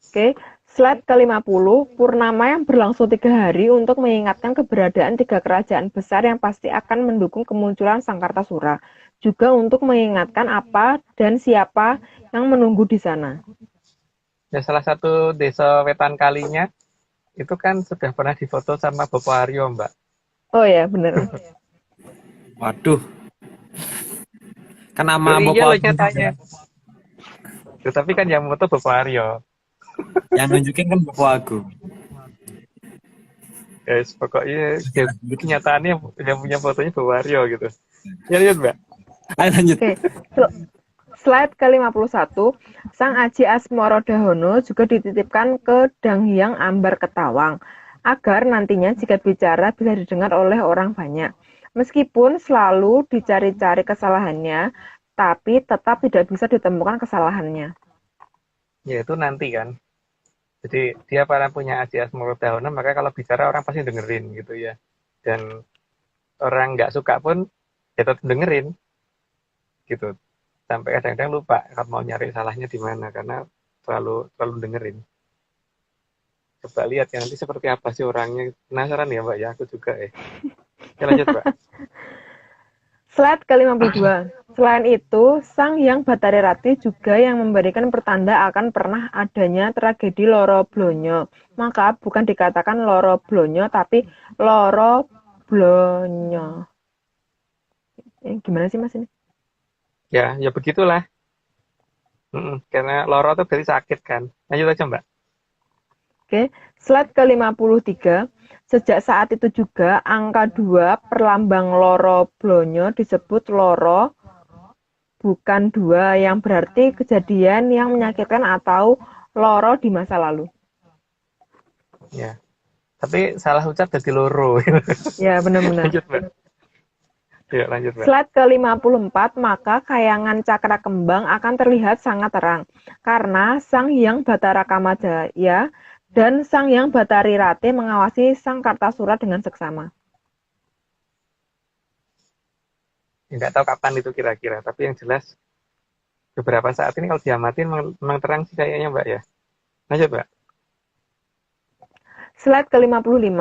Oke, slide ke-50, purnama yang berlangsung 3 hari untuk mengingatkan keberadaan 3 kerajaan besar yang pasti akan mendukung kemunculan Sang Kartasura. Juga untuk mengingatkan apa dan siapa yang menunggu di sana. Ya salah satu desa wetan kalinya itu kan sudah pernah difoto sama Bopo Aryo Mbak. Oh ya, bener. Waduh, kan nama Iya Bopo loh Agung nyatanya. juga. Tetapi kan yang foto Bopo Aryo. Yang nunjukin kan Bopo Agung. Guys, pokoknya ya, kenyataannya yang punya fotonya Bopo Aryo gitu. Ya lihat Mbak. Ayo lanjut. Oke, slide ke-51, Sang Aji Asmorodahono juga dititipkan ke Danghyang Ambar Ketawang, agar nantinya jika bicara bisa didengar oleh orang banyak. Meskipun selalu dicari-cari kesalahannya, tapi tetap tidak bisa ditemukan kesalahannya. Ya itu nanti kan. Jadi dia para punya Aji Asmorodahono, maka kalau bicara orang pasti dengerin gitu ya. Dan orang nggak suka pun ya tetap dengerin gitu. Sampai kadang-kadang lupa kalau mau nyari salahnya di mana karena terlalu dengerin. Coba lihat ya nanti seperti apa sih orangnya. Penasaran ya Mbak ya, aku juga Ya lanjut Mbak. Slide ke-52. Selain itu, Sang Hyang Bathari Rati juga yang memberikan pertanda akan pernah adanya tragedi Loro Blonyo. Maka bukan dikatakan Loro Blonyo, tapi Loro Blonyo. Gimana sih Mas ini? Ya begitulah. Karena loro itu berarti sakit kan. Lanjut aja Mbak. Oke, slide ke-53. Sejak saat itu juga angka 2 perlambang Loro Blonyo disebut Loro bukan 2 yang berarti kejadian yang menyakitkan atau loro di masa lalu. Ya. Tapi salah ucap jadi loro. Ya, benar-benar. Lanjut Mbak. Ya, lanjut Mbak. Slide ke-54, maka kayangan cakra kembang akan terlihat sangat terang. Karena Sang Hyang Bathara Kamajaya dan Sang Hyang Bathari Rati mengawasi Sang Kartasura dengan seksama. Nggak tahu kapan itu kira-kira, tapi yang jelas beberapa saat ini kalau diamatin memang terang sih kayaknya Mbak ya. Lanjut Mbak. Slide ke-55,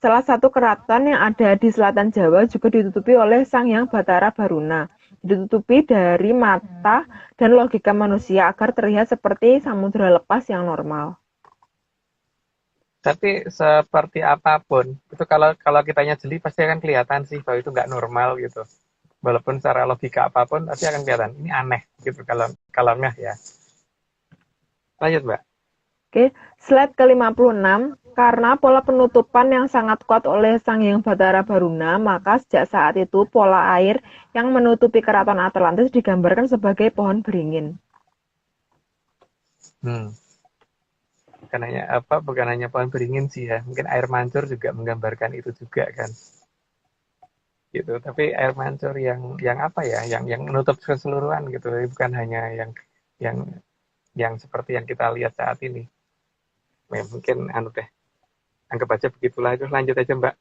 salah satu keraton yang ada di selatan Jawa juga ditutupi oleh Sang Hyang Bathara Baruna. Ditutupi dari mata dan logika manusia agar terlihat seperti samudera lepas yang normal. Tapi seperti apapun, itu kalau kitanya jeli pasti akan kelihatan sih bahwa itu nggak normal gitu. Walaupun secara logika apapun pasti akan kelihatan ini aneh gitu kalau nggak ya. Lanjut Mbak. Oke, slide ke-56, karena pola penutupan yang sangat kuat oleh Sang Hyang Bathara Baruna, maka sejak saat itu pola air yang menutupi keraton Atlantis digambarkan sebagai pohon beringin. Bukan hanya pohon beringin sih ya, mungkin air mancur juga menggambarkan itu juga kan. Gitu, tapi air mancur yang apa ya, yang menutup keseluruhan gitu, bukan hanya yang seperti yang kita lihat saat ini. Ya, mungkin anggap aja begitulah. Itu lanjut aja Mbak.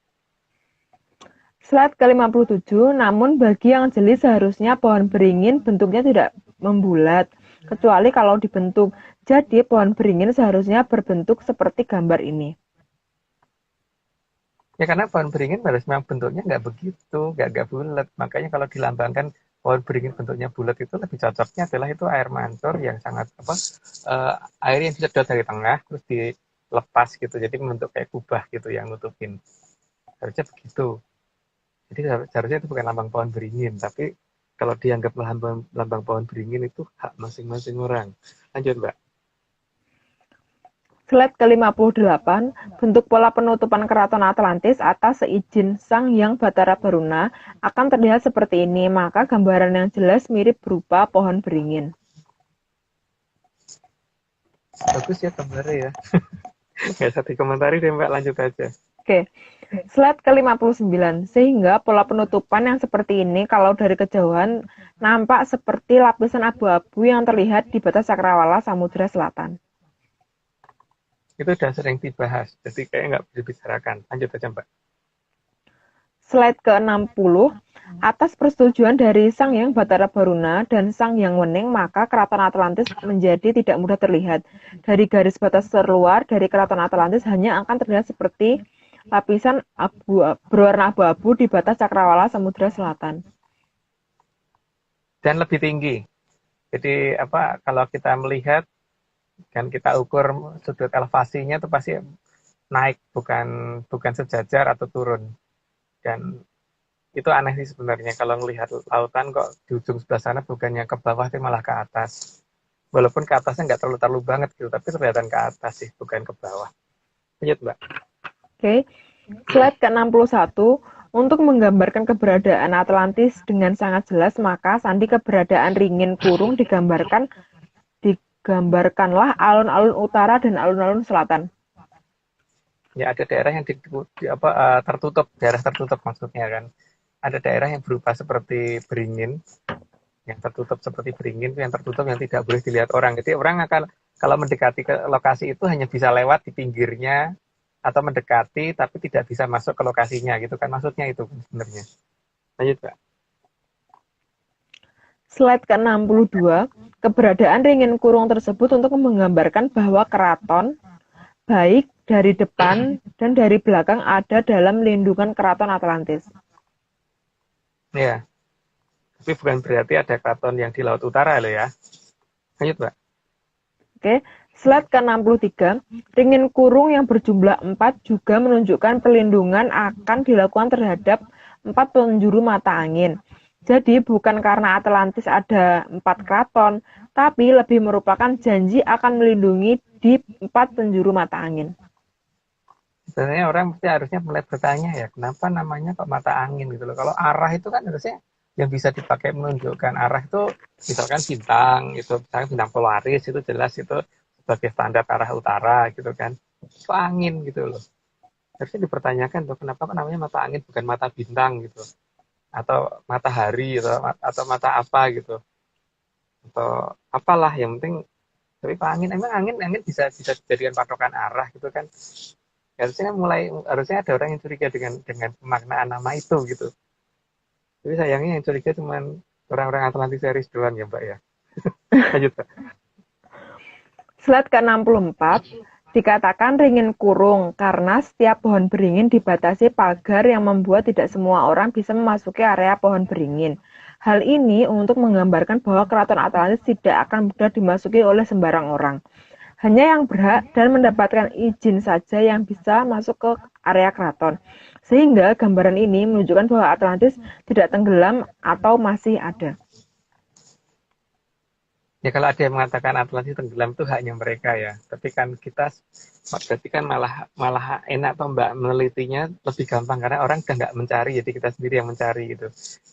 Slide ke-57, namun bagi yang jeli seharusnya pohon beringin bentuknya tidak membulat, kecuali kalau dibentuk. Jadi pohon beringin seharusnya berbentuk seperti gambar ini. Ya karena pohon beringin harus memang bentuknya nggak begitu, nggak bulat. Makanya kalau dilambangkan pohon beringin bentuknya bulat itu lebih cocoknya adalah itu air mancur yang sangat air yang disedot dari tengah terus dilepas gitu. Jadi membentuk kayak kubah gitu yang nutupin. Harusnya begitu. Jadi seharusnya itu bukan lambang pohon beringin, tapi kalau dianggap lambang pohon beringin itu hak masing-masing orang. Lanjut Mbak. Slide ke-58, bentuk pola penutupan keraton Atlantis atas seizin Sang Hyang Bathara Baruna akan terlihat seperti ini, maka gambaran yang jelas mirip berupa pohon beringin. Bagus ya gambarnya ya. Nggak usah dikomentari deh Mbak, lanjut aja. Oke, slide ke-59, sehingga pola penutupan yang seperti ini kalau dari kejauhan nampak seperti lapisan abu-abu yang terlihat di batas cakrawala Samudra Selatan. itu udah sering dibahas, jadi kayak nggak bisa dibicarakan. Lanjut aja Mbak. Slide ke-60, atas persetujuan dari Sang Hyang Bathara Baruna dan Sang Hyang Wening, maka keraton Atlantis menjadi tidak mudah terlihat. Dari garis batas terluar dari keraton Atlantis hanya akan terlihat seperti lapisan berwarna abu-abu di batas cakrawala Samudra Selatan. Dan lebih tinggi. Jadi kalau kita melihat dan kita ukur sudut elevasinya itu pasti naik, bukan sejajar atau turun. Dan itu aneh sih sebenarnya kalau ngelihat lautan kok di ujung sebelah sana bukannya ke bawah tapi malah ke atas. Walaupun ke atasnya nggak terlalu banget gitu, tapi kelihatan ke atas sih, bukan ke bawah. Lanjut Mbak. Oke, slide ke-61. Untuk menggambarkan keberadaan Atlantis dengan sangat jelas, maka sandi keberadaan ringin kurung digambarkanlah alun-alun utara dan alun-alun selatan. Ya ada daerah yang tertutup, daerah tertutup maksudnya kan. Ada daerah yang berupa seperti beringin, yang tertutup seperti beringin, yang tertutup yang tidak boleh dilihat orang. Jadi orang akan kalau mendekati ke lokasi itu hanya bisa lewat di pinggirnya atau mendekati tapi tidak bisa masuk ke lokasinya gitu kan, maksudnya itu sebenarnya. Lanjut Pak. Slide ke-62, keberadaan ringin kurung tersebut untuk menggambarkan bahwa keraton baik dari depan dan dari belakang ada dalam lindungan keraton Atlantis. Ya, tapi bukan berarti ada keraton yang di Laut Utara loh ya. Lanjut Pak. Oke, slide ke-63, ringin kurung yang berjumlah 4 juga menunjukkan perlindungan akan dilakukan terhadap 4 penjuru mata angin. Jadi bukan karena Atlantis ada 4 keraton, tapi lebih merupakan janji akan melindungi di 4 penjuru mata angin. Sebenarnya orang mesti harusnya mulai bertanya ya, kenapa namanya kok mata angin gitu loh. Kalau arah itu kan harusnya yang bisa dipakai menunjukkan arah itu misalkan bintang, itu misalkan bintang Polaris itu jelas itu sebagai standar arah utara gitu kan. Itu angin gitu loh. Harusnya dipertanyakan tuh kenapa kok namanya mata angin bukan mata bintang gitu. Atau matahari atau mata apa gitu. Atau apalah yang penting tapi angin emang angin bisa dijadikan patokan arah gitu kan. Harusnya ada orang yang curiga dengan pemaknaan nama itu gitu. Tapi sayangnya yang curiga cuma orang-orang Atlantis series doang ya Mbak ya. Lanjut Pak. Slide ke-64, dikatakan ringin kurung karena setiap pohon beringin dibatasi pagar yang membuat tidak semua orang bisa memasuki area pohon beringin. Hal ini untuk menggambarkan bahwa keraton Atlantis tidak akan mudah dimasuki oleh sembarang orang. Hanya yang berhak dan mendapatkan izin saja yang bisa masuk ke area keraton. Sehingga gambaran ini menunjukkan bahwa Atlantis tidak tenggelam atau masih ada. Ya kalau ada yang mengatakan Atlantis tenggelam itu haknya mereka ya. Tapi kan kita berarti kan malah enak toh Mbak menelitinya lebih gampang karena orang udah nggak mencari, jadi kita sendiri yang mencari gitu.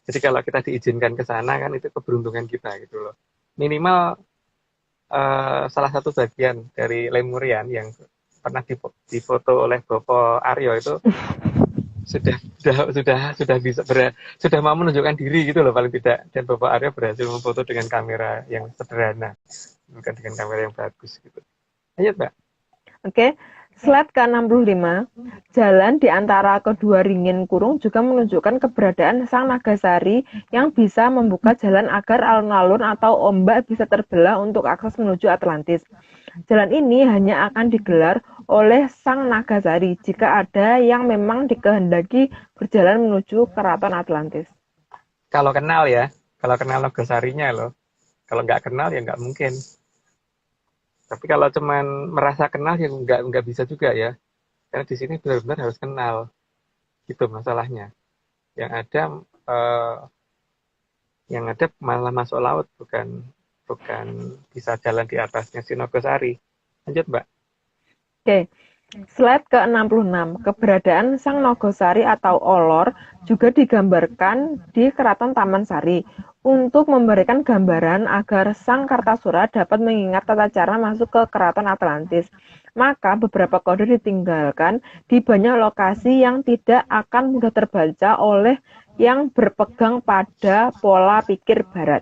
Jadi kalau kita diizinkan ke sana kan itu keberuntungan kita gitu loh. Minimal salah satu bagian dari Lemurian yang pernah difoto oleh Bopo Aryo itu sudah mau menunjukkan diri gitu loh paling tidak, dan Bapak Aryo berhasil memfoto dengan kamera yang sederhana bukan dengan kamera yang bagus gitu. Lanjut Mbak. Oke, slide ke-65, jalan di antara kedua ringin kurung juga menunjukkan keberadaan Sang Nagasari yang bisa membuka jalan agar alun-alun atau ombak bisa terbelah untuk akses menuju Atlantis. Jalan ini hanya akan digelar oleh Sang Nagasari jika ada yang memang dikehendaki berjalan menuju keraton Atlantis. Kalau kenal Nagasarinya loh. Kalau nggak kenal ya nggak mungkin. Tapi kalau cuman merasa kenal ya nggak bisa juga ya. Karena di sini benar-benar harus kenal. Gitu masalahnya. Yang ada malah masuk laut, bukan bisa jalan di atasnya si Nogosari. Lanjut Mbak. Oke, slide ke-66, keberadaan Sang Nogosari atau Olor juga digambarkan di Keraton Taman Sari untuk memberikan gambaran agar Sang Kartasura dapat mengingat tata cara masuk ke Keraton Atlantis. Maka beberapa kode ditinggalkan di banyak lokasi yang tidak akan mudah terbaca oleh yang berpegang pada pola pikir barat.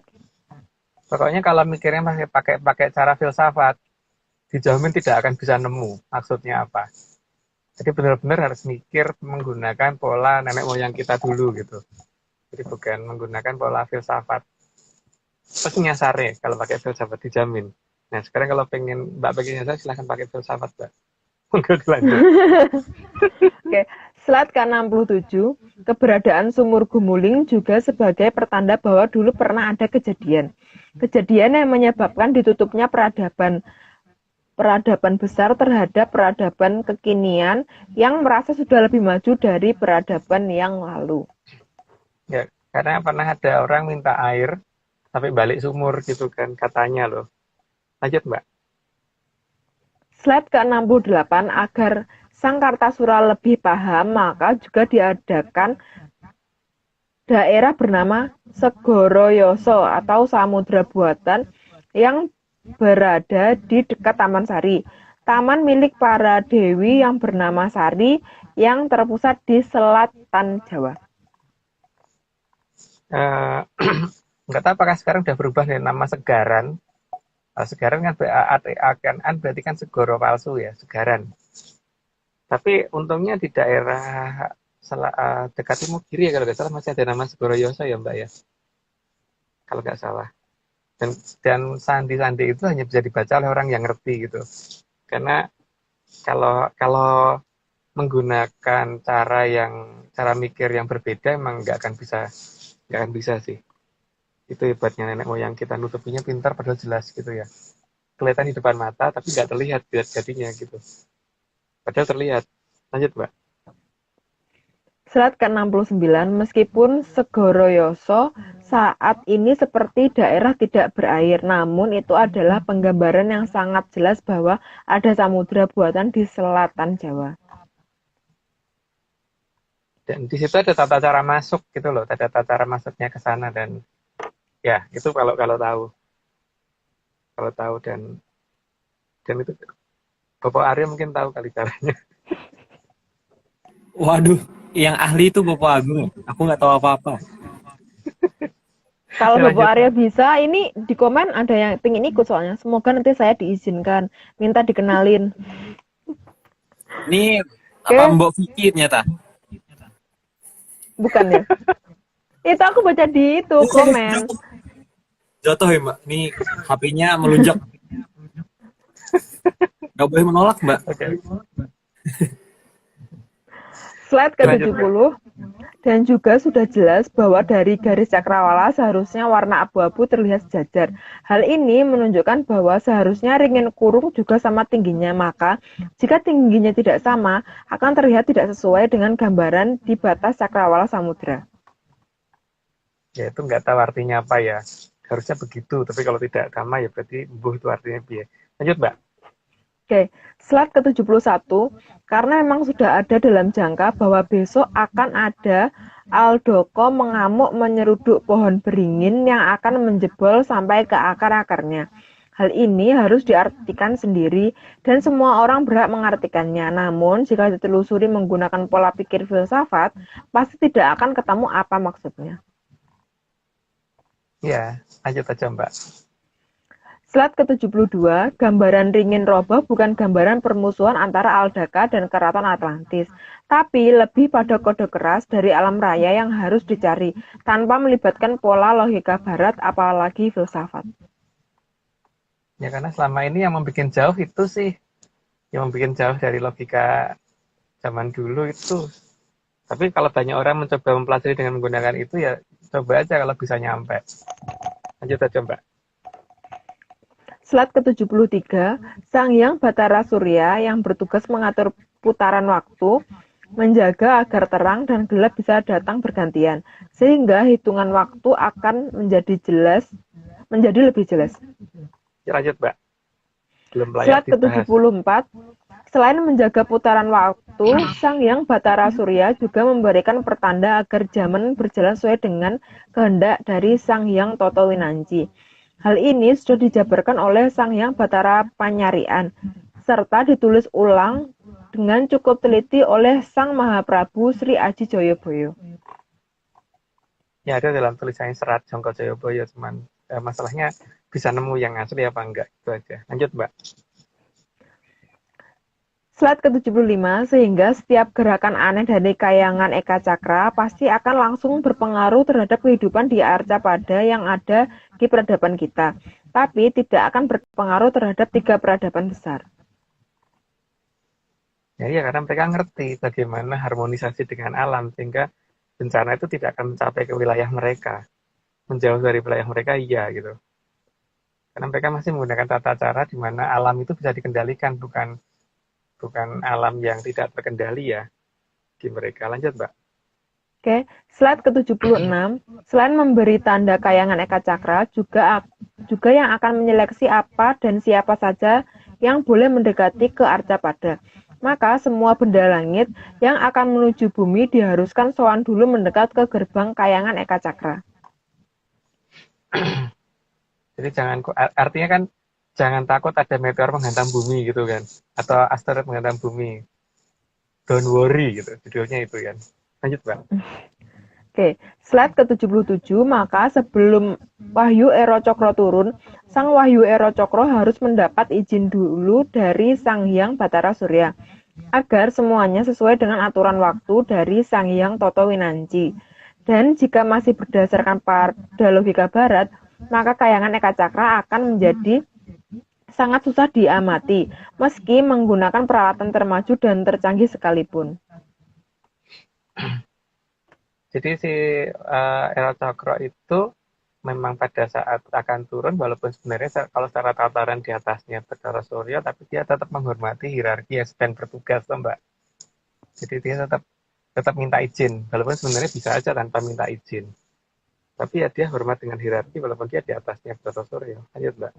Pokoknya kalau mikirnya masih pakai cara filsafat, dijamin tidak akan bisa nemu maksudnya apa. Jadi benar-benar harus mikir menggunakan pola nenek moyang kita dulu gitu. Jadi bukan menggunakan pola filsafat. Terus nyasare kalau pakai filsafat dijamin. Nah sekarang kalau Mbak pengen nyasar silahkan pakai filsafat Mbak. Monggo dilanjut. Oke, slide ke-67, keberadaan sumur Gumuling juga sebagai pertanda bahwa dulu pernah ada kejadian. Kejadian yang menyebabkan ditutupnya peradaban besar terhadap peradaban kekinian yang merasa sudah lebih maju dari peradaban yang lalu. Ya, karena pernah ada orang minta air sampai balik sumur gitu kan katanya loh. Lanjut Mbak. Slide ke-68, agar Sang Kartasura lebih paham, maka juga diadakan daerah bernama Segoroyoso atau Samudra Buatan yang berada di dekat Taman Sari. Taman milik para dewi yang bernama Sari yang terpusat di selatan Jawa. Nggak tahu apakah sekarang udah berubah dari nama Segaran. Segaran kan berarti kan segoro palsu ya, Segaran. Tapi untungnya di daerah dekat timur kiri ya kalau nggak salah masih ada nama Segoroyoso ya Mbak ya. Kalau nggak salah. Dan sandi-sandi itu hanya bisa dibaca oleh orang yang ngerti gitu. Karena kalau menggunakan cara mikir yang berbeda emang nggak akan bisa sih. Itu hebatnya nenek moyang kita, nutupinya pintar padahal jelas gitu ya. Kelihatan di depan mata tapi nggak terlihat jadinya gitu. Padahal terlihat. Lanjut Mbak. Slide ke-69, meskipun Segoroyoso saat ini seperti daerah tidak berair, namun itu adalah penggambaran yang sangat jelas bahwa ada samudra buatan di selatan Jawa. Dan di situ ada tata cara masuk gitu loh, ada tata cara masuknya ke sana dan ya itu kalau tahu dan itu Bapak Arya mungkin tahu kali caranya. Waduh, yang ahli itu Bapak Agung. Aku nggak tahu apa-apa. Kalau Ya, Bapak lanjut. Arya bisa, ini di komen ada yang pengen ikut soalnya. Semoga nanti saya diizinkan, minta dikenalin. Ini Oke, apa Mbok Vicky ternyata? bukan ya? Itu aku baca di itu komen. Jatuh ya Mbak. Ini HP-nya melunjak. Nggak boleh menolak Mbak. Oke. Slide ke-70, dan juga sudah jelas bahwa dari garis cakrawala seharusnya warna abu-abu terlihat sejajar. Hal ini menunjukkan bahwa seharusnya ringin kurung juga sama tingginya, maka jika tingginya tidak sama, akan terlihat tidak sesuai dengan gambaran di batas cakrawala samudra. Ya itu nggak tahu artinya apa ya. Harusnya begitu, tapi kalau tidak sama ya berarti buh itu artinya biar. Lanjut Mbak. Oke, slide ke-71, karena memang sudah ada dalam jangka bahwa besok akan ada Aldoko mengamuk menyeruduk pohon beringin yang akan menjebol sampai ke akar-akarnya. Hal ini harus diartikan sendiri dan semua orang berhak mengartikannya. Namun, jika ditelusuri menggunakan pola pikir filsafat, pasti tidak akan ketemu apa maksudnya. Ya, lanjut aja Mbak. Slide ke-72, gambaran ringin roboh bukan gambaran permusuhan antara Aldaka dan Keraton Atlantis, tapi lebih pada kode keras dari alam raya yang harus dicari, tanpa melibatkan pola logika barat apalagi filsafat. Ya karena selama ini yang membuat jauh itu sih, yang membuat jauh dari logika zaman dulu itu. Tapi kalau banyak orang mencoba mempelajari dengan menggunakan itu ya coba aja kalau bisa nyampe. Lanjut aja Mbak. Slide ke-73, Sang Hyang Batara Surya yang bertugas mengatur putaran waktu, menjaga agar terang dan gelap bisa datang bergantian, sehingga hitungan waktu akan menjadi lebih jelas. Ya, lanjut Mbak. Belum layak Slide dibahas. ke-74, selain menjaga putaran waktu, Sang Hyang Batara Surya juga memberikan pertanda agar zaman berjalan sesuai dengan kehendak dari Sang Hyang Toto Winanci. Hal ini sudah dijabarkan oleh Sang Hyang Batara Panyarian, serta ditulis ulang dengan cukup teliti oleh Sang Mahaprabu Sri Aji Joyoboyo. Ya ada dalam tulisannya Serat Jongko Joyoboyo, cuman masalahnya bisa nemu yang asli apa enggak, itu aja. Lanjut Mbak. Slide ke-75, sehingga setiap gerakan aneh dari kayangan Eka Cakra pasti akan langsung berpengaruh terhadap kehidupan di arca pada yang ada di peradaban kita, tapi tidak akan berpengaruh terhadap 3 peradaban besar. Ya, iya, karena mereka ngerti bagaimana harmonisasi dengan alam, sehingga bencana itu tidak akan mencapai ke wilayah mereka. Menjauh dari wilayah mereka, iya gitu. Karena mereka masih menggunakan tata cara di mana alam itu bisa dikendalikan, bukan bukan alam yang tidak terkendali ya di mereka. Lanjut, Mbak. Oke, slide ke-76, selain memberi tanda kayangan Eka Cakra, juga yang akan menyeleksi apa dan siapa saja yang boleh mendekati ke arca pada. Maka semua benda langit yang akan menuju bumi diharuskan sowan dulu mendekat ke gerbang kayangan Eka Cakra. Jadi artinya kan jangan takut ada meteor menghantam bumi gitu kan, atau asteroid menghantam bumi. Don't worry gitu, judulnya itu kan. Lanjut, Mbak. Oke, slide ke-77, maka sebelum Wahyu Ero Cokro turun, Sang Wahyu Ero Cokro harus mendapat izin dulu dari Sang Hyang Batara Surya, agar semuanya sesuai dengan aturan waktu dari Sang Hyang Toto Winanci. Dan jika masih berdasarkan pada logika barat, maka kayangan Eka Cakra akan menjadi sangat susah diamati, meski menggunakan peralatan termaju dan tercanggih sekalipun. Jadi si Ero Cokro itu memang pada saat akan turun, walaupun sebenarnya kalau secara tataran di atasnya Bathara Surya, tapi dia tetap menghormati hierarki yang sedang bertugas, toh, Mbak. Jadi dia tetap minta izin, walaupun sebenarnya bisa aja tanpa minta izin. Tapi ya dia hormat dengan hierarki, walaupun dia di atasnya Bathara Surya. Lanjut, Mbak.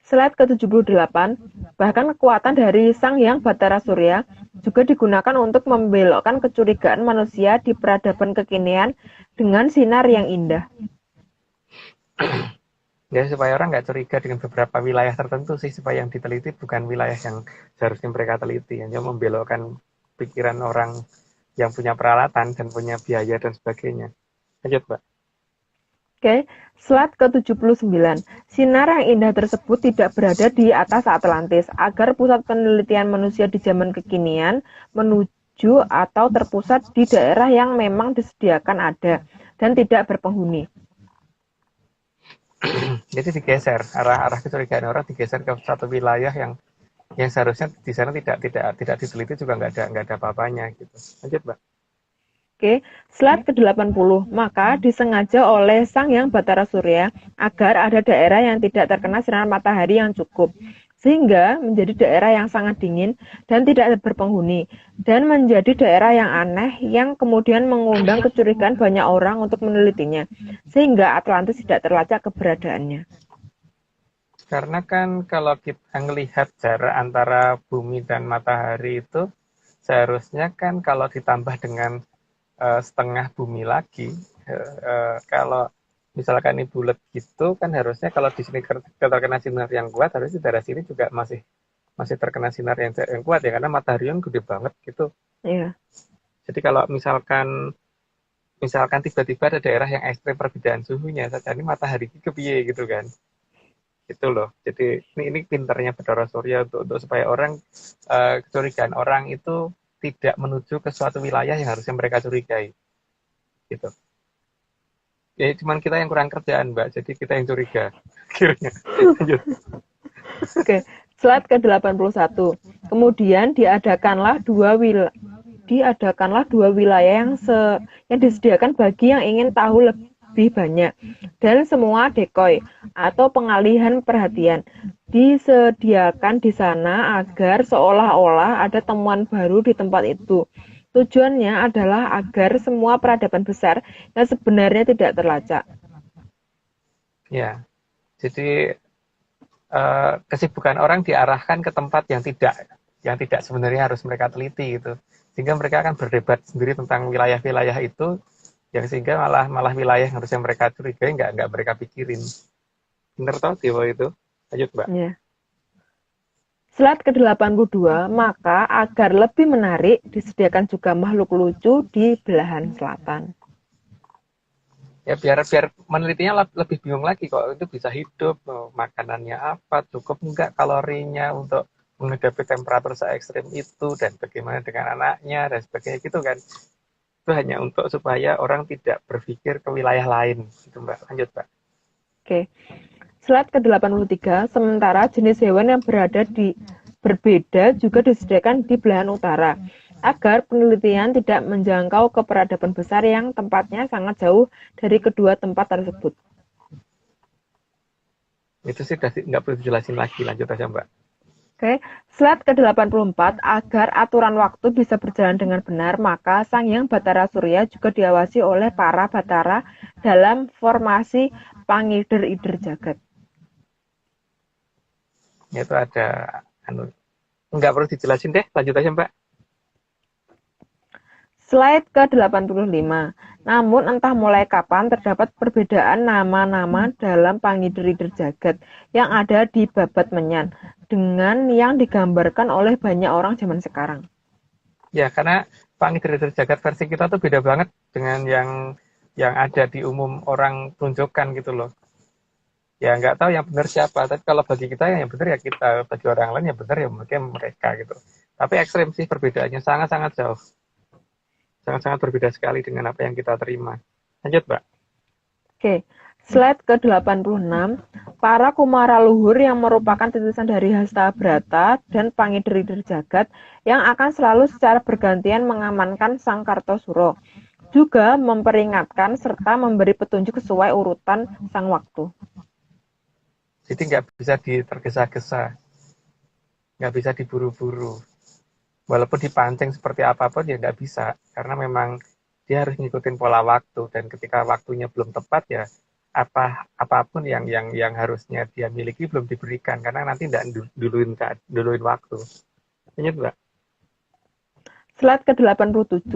Slide ke-78, bahkan kekuatan dari Sang Hyang Batara Surya juga digunakan untuk membelokkan kecurigaan manusia di peradaban kekinian dengan sinar yang indah. Ya, supaya orang nggak curiga dengan beberapa wilayah tertentu sih, supaya yang diteliti bukan wilayah yang seharusnya mereka teliti, hanya membelokkan pikiran orang yang punya peralatan dan punya biaya dan sebagainya. Lanjut, Mbak. Oke, slide ke-79. Sinar yang indah tersebut tidak berada di atas Atlantis, agar pusat penelitian manusia di zaman kekinian menuju atau terpusat di daerah yang memang disediakan ada dan tidak berpenghuni. Jadi digeser, arah kecurigaan orang digeser ke satu wilayah yang seharusnya di sana tidak diteliti, juga nggak ada apa-apanya gitu. Lanjut, Mbak. Oke, slide ke-80. Maka disengaja oleh Sang Hyang Batara Surya agar ada daerah yang tidak terkena sinar matahari yang cukup, sehingga menjadi daerah yang sangat dingin dan tidak berpenghuni, dan menjadi daerah yang aneh yang kemudian mengundang kecurigaan banyak orang untuk menelitinya, sehingga Atlantis tidak terlacak keberadaannya. Karena kan kalau kita melihat jarak antara bumi dan matahari itu, seharusnya kan kalau ditambah dengan setengah bumi lagi, kalau misalkan ini bulat gitu kan, harusnya kalau di sini terkena sinar yang kuat, harusnya di daerah sini juga masih terkena sinar yang kuat ya, karena matahari yang gede banget gitu. Iya. Jadi kalau misalkan tiba-tiba ada daerah yang ekstrem perbedaan suhunya, saja ini matahari kepiye gitu kan. Itu loh. Jadi ini pinternya Bathara Surya untuk supaya orang kecurigaan orang itu tidak menuju ke suatu wilayah yang harusnya mereka curigai. Gitu. Ya cuman kita yang kurang kerjaan, Mbak. Jadi kita yang curiga. Akhirnya. Lanjut. Oke, slide ke-81. Kemudian diadakanlah dua wilayah yang disediakan bagi yang ingin tahu lebih banyak, dan semua decoy atau pengalihan perhatian disediakan di sana agar seolah-olah ada temuan baru di tempat itu. Tujuannya adalah agar semua peradaban besar yang sebenarnya tidak terlacak. Ya, jadi kesibukan orang diarahkan ke tempat yang tidak sebenarnya harus mereka teliti gitu, sehingga mereka akan berdebat sendiri tentang wilayah-wilayah itu, yang sehingga malah wilayah yang harusnya mereka curigai nggak mereka pikirin. Bener tau Dewa itu? Lanjut, Mbak. Ya. Slide ke-82, maka agar lebih menarik, disediakan juga makhluk lucu di belahan selatan. Ya biar menelitinya lebih bingung lagi, kok itu bisa hidup, makanannya apa, cukup enggak kalorinya untuk menghadapi temperatur se ekstrim itu dan bagaimana dengan anaknya dan sebagainya gitu kan. Itu hanya untuk supaya orang tidak berpikir ke wilayah lain gitu Mbak. Lanjut Mbak. Oke. Slide ke-83, sementara jenis hewan yang berbeda juga disediakan di belahan utara, agar penelitian tidak menjangkau ke peradaban besar yang tempatnya sangat jauh dari kedua tempat tersebut. Itu sih nggak perlu dijelasin lagi, lanjut aja Mbak. Oke, slide ke-84, agar aturan waktu bisa berjalan dengan benar, maka Sang Hyang Bathara Surya juga diawasi oleh para Bathara dalam formasi Pangider-ider Jagat. Itu ada, nggak perlu dijelasin deh, lanjut aja Mbak. Slide ke-85. Namun entah mulai kapan terdapat perbedaan nama-nama dalam Pangider-ider Jagat yang ada di Babat Menyan dengan yang digambarkan oleh banyak orang zaman sekarang. Ya, karena Pangider-ider Jagat versi kita tuh beda banget dengan yang ada di umum orang tunjukkan gitu loh. Ya nggak tahu yang benar siapa, tapi kalau bagi kita yang benar ya kita, bagi orang lain yang benar ya mungkin mereka gitu. Tapi ekstrim sih perbedaannya, sangat-sangat jauh. Sangat-sangat berbeda sekali dengan apa yang kita terima. Lanjut, Mbak. Oke, slide ke-86. Para Kumara Luhur yang merupakan titisan dari Hastabrata dan Pangider-ider Jagat yang akan selalu secara bergantian mengamankan Sang Kartosuro, juga memperingatkan serta memberi petunjuk sesuai urutan sang waktu. Jadi nggak bisa ditergesa-gesa, nggak bisa diburu-buru. Walaupun dipancing seperti apapun ya nggak bisa, karena memang dia harus ngikutin pola waktu, dan ketika waktunya belum tepat ya apapun yang harusnya dia miliki belum diberikan, karena nanti nggak duluin waktu. Ingat Mbak? Slide ke-87,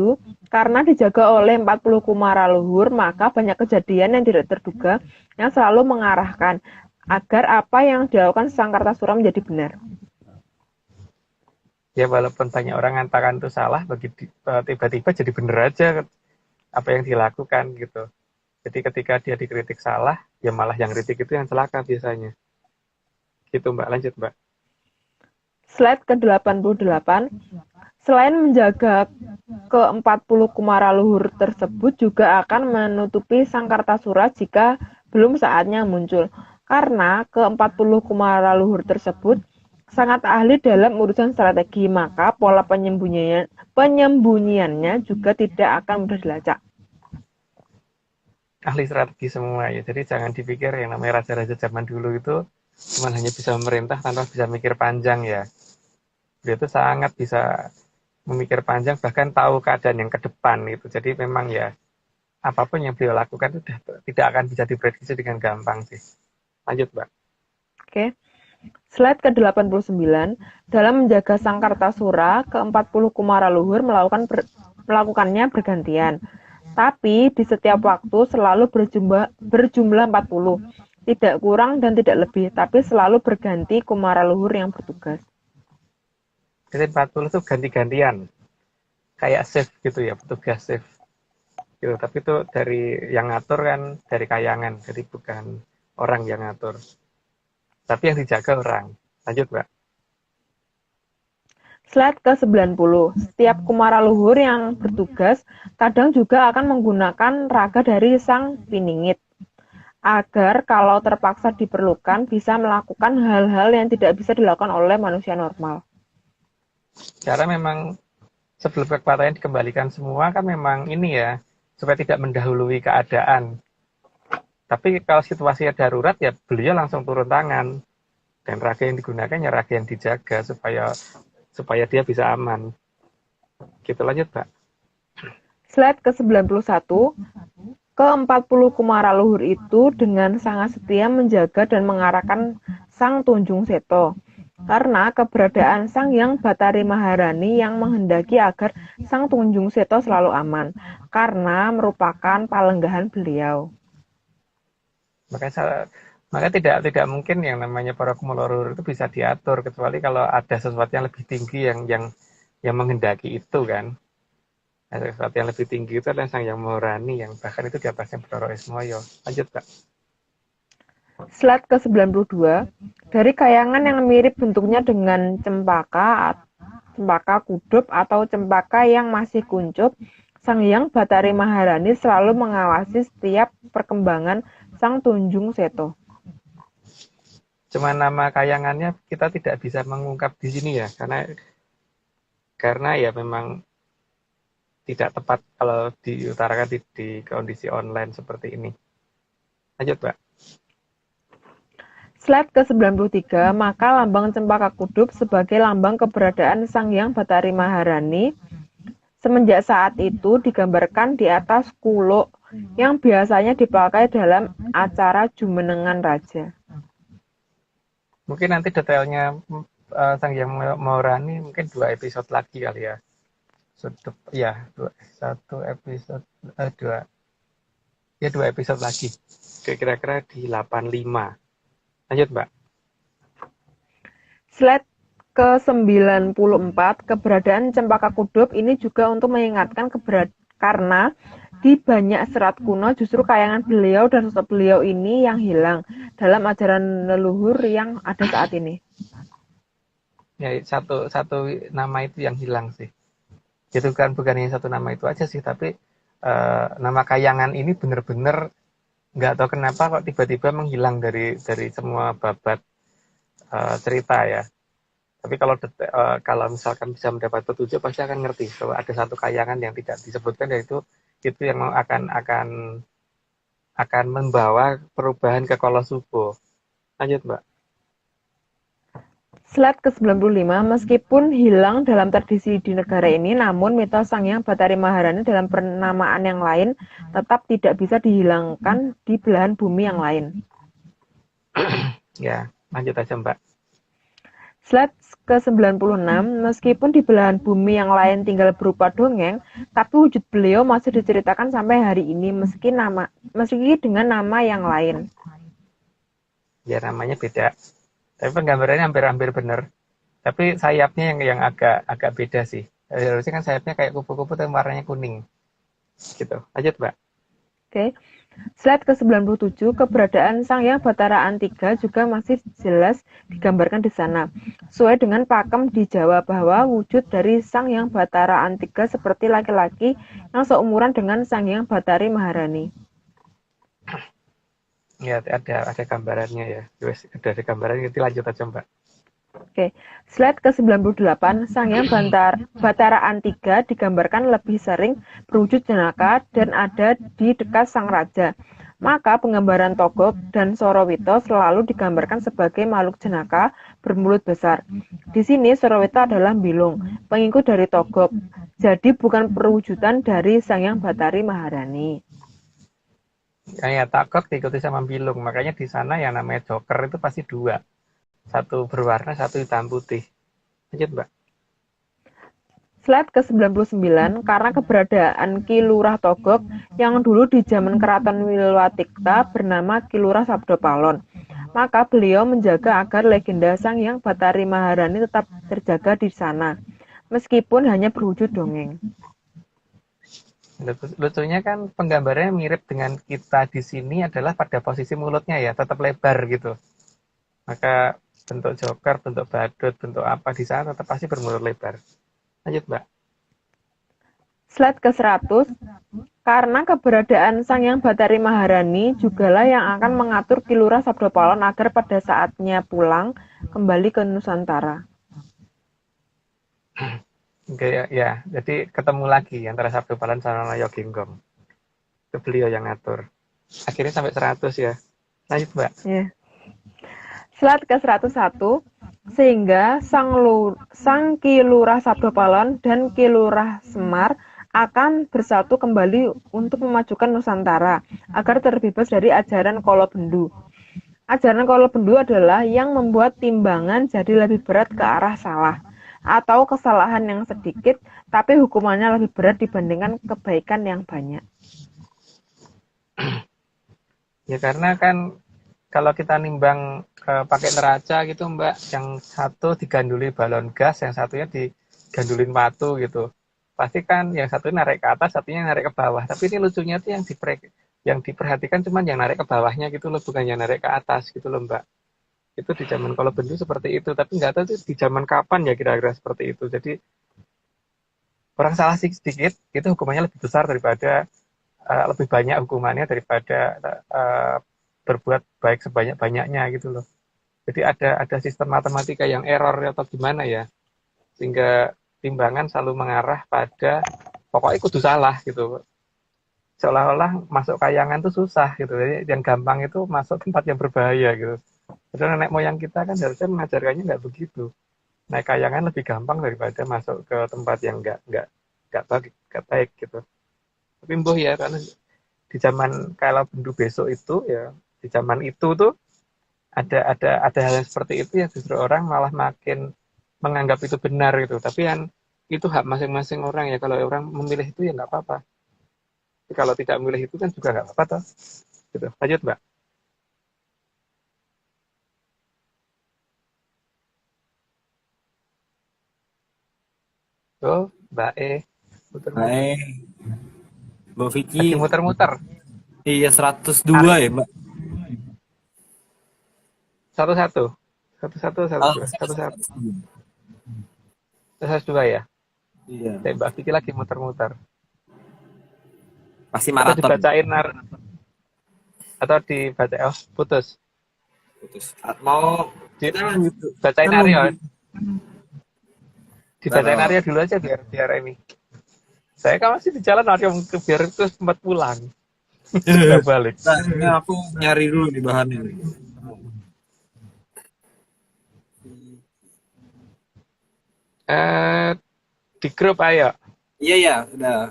karena dijaga oleh 40 Kumara Luhur, maka banyak kejadian yang tidak terduga yang selalu mengarahkan agar apa yang dilakukan Sang Kartasura menjadi benar. Ya walaupun banyak orang mengatakan itu salah, tiba-tiba jadi benar aja apa yang dilakukan gitu. Jadi ketika dia dikritik salah, ya malah yang kritik itu yang celaka biasanya. Gitu Mbak, lanjut Mbak. Slide ke-88, selain menjaga ke-40 Kumara Luhur tersebut juga akan menutupi Sang Kartasura jika belum saatnya muncul. Karena ke-40 Kumara Luhur tersebut sangat ahli dalam urusan strategi, maka pola penyembunyiannya juga tidak akan mudah dilacak. Ahli strategi semua ya, jadi jangan dipikir yang namanya raja-raja zaman dulu itu cuma hanya bisa memerintah tanpa bisa mikir panjang ya. Dia itu sangat bisa memikir panjang, bahkan tahu keadaan yang ke depan gitu. Jadi memang ya apapun yang beliau lakukan itu tidak akan bisa diprediksi dengan gampang sih. Lanjut Mbak. Oke. Slide ke-89, dalam menjaga Sang Kartasura, ke-40 Kumara Luhur melakukannya bergantian. Tapi di setiap waktu selalu berjumlah 40, tidak kurang dan tidak lebih, tapi selalu berganti Kumara Luhur yang bertugas. Jadi 40 itu ganti-gantian. Kayak shift gitu ya, petugas shift. Gitu. Tapi itu dari yang ngatur kan dari kayangan, jadi bukan orang yang ngatur. Tapi yang dijaga orang. Lanjut, Mbak. Slide ke-90. Setiap Kumara Luhur yang bertugas kadang juga akan menggunakan raga dari Sang Piningit, agar kalau terpaksa diperlukan bisa melakukan hal-hal yang tidak bisa dilakukan oleh manusia normal. Karena memang sebelum kekuatannya dikembalikan semua kan memang ini ya, supaya tidak mendahului keadaan. Tapi kalau situasinya darurat ya beliau langsung turun tangan. Dan raga yang digunakan ya raga yang dijaga supaya dia bisa aman. Gitu, lanjut Mbak. Slide ke-91, ke-40 Kumara Luhur itu dengan sangat setia menjaga dan mengarahkan Sang Tunjung Seto. Karena keberadaan Sang Hyang Bathari Maharani yang menghendaki agar Sang Tunjung Seto selalu aman. Karena merupakan palenggahan beliau. Makanya tidak mungkin yang namanya para Kumara Luhur itu bisa diatur, kecuali kalau ada sesuatu yang lebih tinggi yang menghendaki itu kan. Ada sesuatu yang lebih tinggi itu adalah Sang Hyang Maharani yang bahkan itu di atasnya Bathara Ismaya. Lanjut Pak. Slide ke-92. Dari kayangan yang mirip bentuknya dengan cempaka kudup atau cempaka yang masih kuncup, Sang Hyang Bathari Maharani selalu mengawasi setiap perkembangan Sang Tunjung Seto. Cuma nama kayangannya kita tidak bisa mengungkap di sini ya, karena ya memang tidak tepat kalau diutarakan di kondisi online seperti ini. Lanjut, Mbak. Slide ke-93, maka lambang cempaka kudup sebagai lambang keberadaan Sang Hyang Bathari Maharani semenjak saat itu digambarkan di atas kuluk yang biasanya dipakai dalam acara jumenengan raja. Mungkin nanti detailnya Sang Hyang Maharani mungkin 2 episode lagi kali ya. Dua episode lagi. Kira-kira di 85. Lanjut, Mbak. Slide ke-94, keberadaan cempaka kudup ini juga untuk mengingatkan karena di banyak serat kuno justru kayangan beliau dan sosok beliau ini yang hilang dalam ajaran leluhur yang ada saat ini. Ya, satu nama itu yang hilang sih. Itu kan bukan hanya satu nama itu aja sih, tapi nama kayangan ini benar-benar nggak tahu kenapa kok tiba-tiba menghilang dari semua babat cerita ya. Tapi kalau misalkan bisa mendapat petunjuk pasti akan ngerti kalau ada satu kayangan yang tidak disebutkan, yaitu itu yang akan membawa perubahan ke Kolosubo. Lanjut, Mbak. Slide ke-95, meskipun hilang dalam tradisi di negara ini, namun mitos Sang Hyang Bathari Maharani dalam penamaan yang lain tetap tidak bisa dihilangkan di belahan bumi yang lain. Ya, lanjut aja, Mbak. Slide ke-96, meskipun di belahan bumi yang lain tinggal berupa dongeng, tapi wujud beliau masih diceritakan sampai hari ini meski dengan nama yang lain. Ya, namanya beda. Tapi penggambarannya hampir-hampir benar. Tapi sayapnya yang agak beda sih. Harusnya kan sayapnya kayak kupu-kupu tapi warnanya kuning. Gitu. Lanjut, Mbak. Oke. Slide ke-97, keberadaan Sang Hyang Bathara Antiga juga masih jelas digambarkan di sana. Sesuai dengan pakem di Jawa bahwa wujud dari Sang Hyang Bathara Antiga seperti laki-laki yang seumuran dengan Sang Hyang Bathari Maharani. Ya, ada gambarannya ya. Ada gambarannya, nanti lanjut aja, Mbak. Oke. Slide ke-98, Sang Hyang Bathara Antiga digambarkan lebih sering berwujud jenaka dan ada di dekat sang raja. Maka penggambaran Togog dan Sorowito selalu digambarkan sebagai makhluk jenaka bermulut besar. Di sini Sorowito adalah Bilung, pengikut dari Togog. Jadi bukan perwujudan dari Sang Hyang Bathari Maharani. Kayak Togog diikuti sama Bilung, makanya di sana yang namanya Joker itu pasti 2. Satu berwarna, satu hitam putih. Lanjut, Mbak. Slide ke-99, karena keberadaan Ki Lurah Togog yang dulu di zaman Keraton Wilwatikta bernama Ki Lurah Sabdopalon, maka beliau menjaga agar legenda Sang Hyang Bathari Maharani tetap terjaga di sana, meskipun hanya berwujud dongeng. Lucunya kan penggambarannya mirip dengan kita di sini adalah pada posisi mulutnya ya, tetap lebar gitu. Maka bentuk joker, bentuk badut, bentuk apa di sana tetap pasti bermulut lebar. Lanjut, Mbak. Slide ke-100, karena keberadaan Sang Hyang Bathari Maharani jugalah yang akan mengatur Ki Lurah Sabdopalon agar pada saatnya pulang kembali ke Nusantara. Oke, ya, jadi ketemu lagi antara Sabdopalon sama Yoginggong. Itu beliau yang ngatur. Akhirnya sampai 100 ya. Lanjut, Mbak. Yeah. Slide ke-101, sehingga Sang Ki Lurah Sabdopalon dan Ki Lurah Semar akan bersatu kembali untuk memajukan Nusantara agar terbebas dari ajaran Kolobendu. Ajaran Kolobendu adalah yang membuat timbangan jadi lebih berat ke arah salah, atau kesalahan yang sedikit tapi hukumannya lebih berat dibandingkan kebaikan yang banyak. Ya karena kan kalau kita nimbang pakai neraca gitu, Mbak, yang satu diganduli balon gas, yang satunya digandulin batu gitu. Pasti kan yang satu narik ke atas, satunya narik ke bawah. Tapi ini lucunya tuh yang yang diperhatikan cuman yang narik ke bawahnya gitu loh, bukan yang narik ke atas gitu loh Mbak. Itu di zaman kalau bendu seperti itu, tapi nggak tahu itu di zaman kapan ya kira-kira seperti itu. Jadi orang salah sedikit itu hukumannya lebih besar daripada lebih banyak hukumannya daripada berbuat baik sebanyak-banyaknya gitu loh. Jadi ada sistem matematika yang error atau gimana ya, sehingga timbangan selalu mengarah pada pokoknya kudu salah gitu. Seolah-olah masuk kayangan itu susah gitu. Jadi yang gampang itu masuk tempat yang berbahaya gitu. Padahal nenek moyang kita kan harusnya mengajarkannya nggak begitu. Naik kayangan lebih gampang daripada masuk ke tempat yang nggak baik gitu. Tapi mbuh ya, karena di zaman kalau bendu besok itu ya, di zaman itu tuh ada hal yang seperti itu ya, justru orang malah makin menganggap itu benar gitu. Tapi kan itu hak masing-masing orang ya, kalau orang memilih itu ya nggak apa-apa. Tapi kalau tidak memilih itu kan juga nggak apa-apa toh. Gitu. Lanjut Mbak. Tuh, Mbak muter-muter. Baik, Mbak Vicky. Lagi muter-muter. Iya 102 ya, Mbak. Satu-satu. Satu-satu, Oh, satu-dua. Satu-satu. Satu-dua ya. iya. Mbak Vicky lagi muter-muter. Pasti Atau maraton. dibacain atau dibaca putus. Putus. Mau kita lanjut. Bacain Kita mau- Aryo. Dibacain Aryo dulu aja biar ini. Saya kan masih di jalan Aryo biar itu sempat pulang. Sudah balik. Nah, ini aku nyari dulu nih bahannya. Di grup ayo. Iya ya, udah.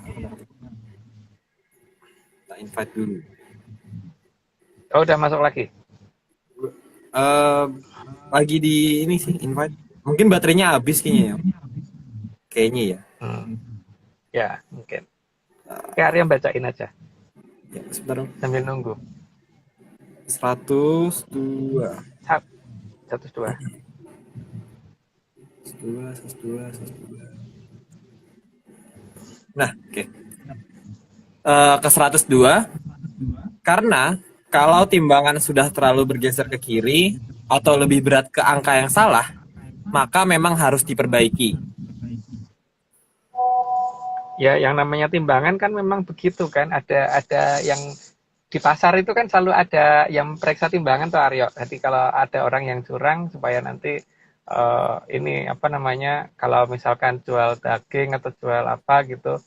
Kita invite dulu. Oh, udah masuk lagi. Lagi di ini sih invite. Mungkin baterainya habis kayaknya ya. Kayaknya ya. Ya, mungkin. Oke, Aryo bacain aja Ya, sebentar. sambil nunggu. 102. 102. 102. Nah, oke. Ke 102. Karena kalau timbangan sudah terlalu bergeser ke kiri atau lebih berat ke angka yang salah, maka memang harus diperbaiki. Ya, yang namanya timbangan kan memang begitu kan. Ada yang di pasar itu kan selalu ada yang periksa timbangan tuh Aryo. Jadi kalau ada orang yang curang supaya nanti ini apa namanya, kalau misalkan jual daging atau jual apa gitu,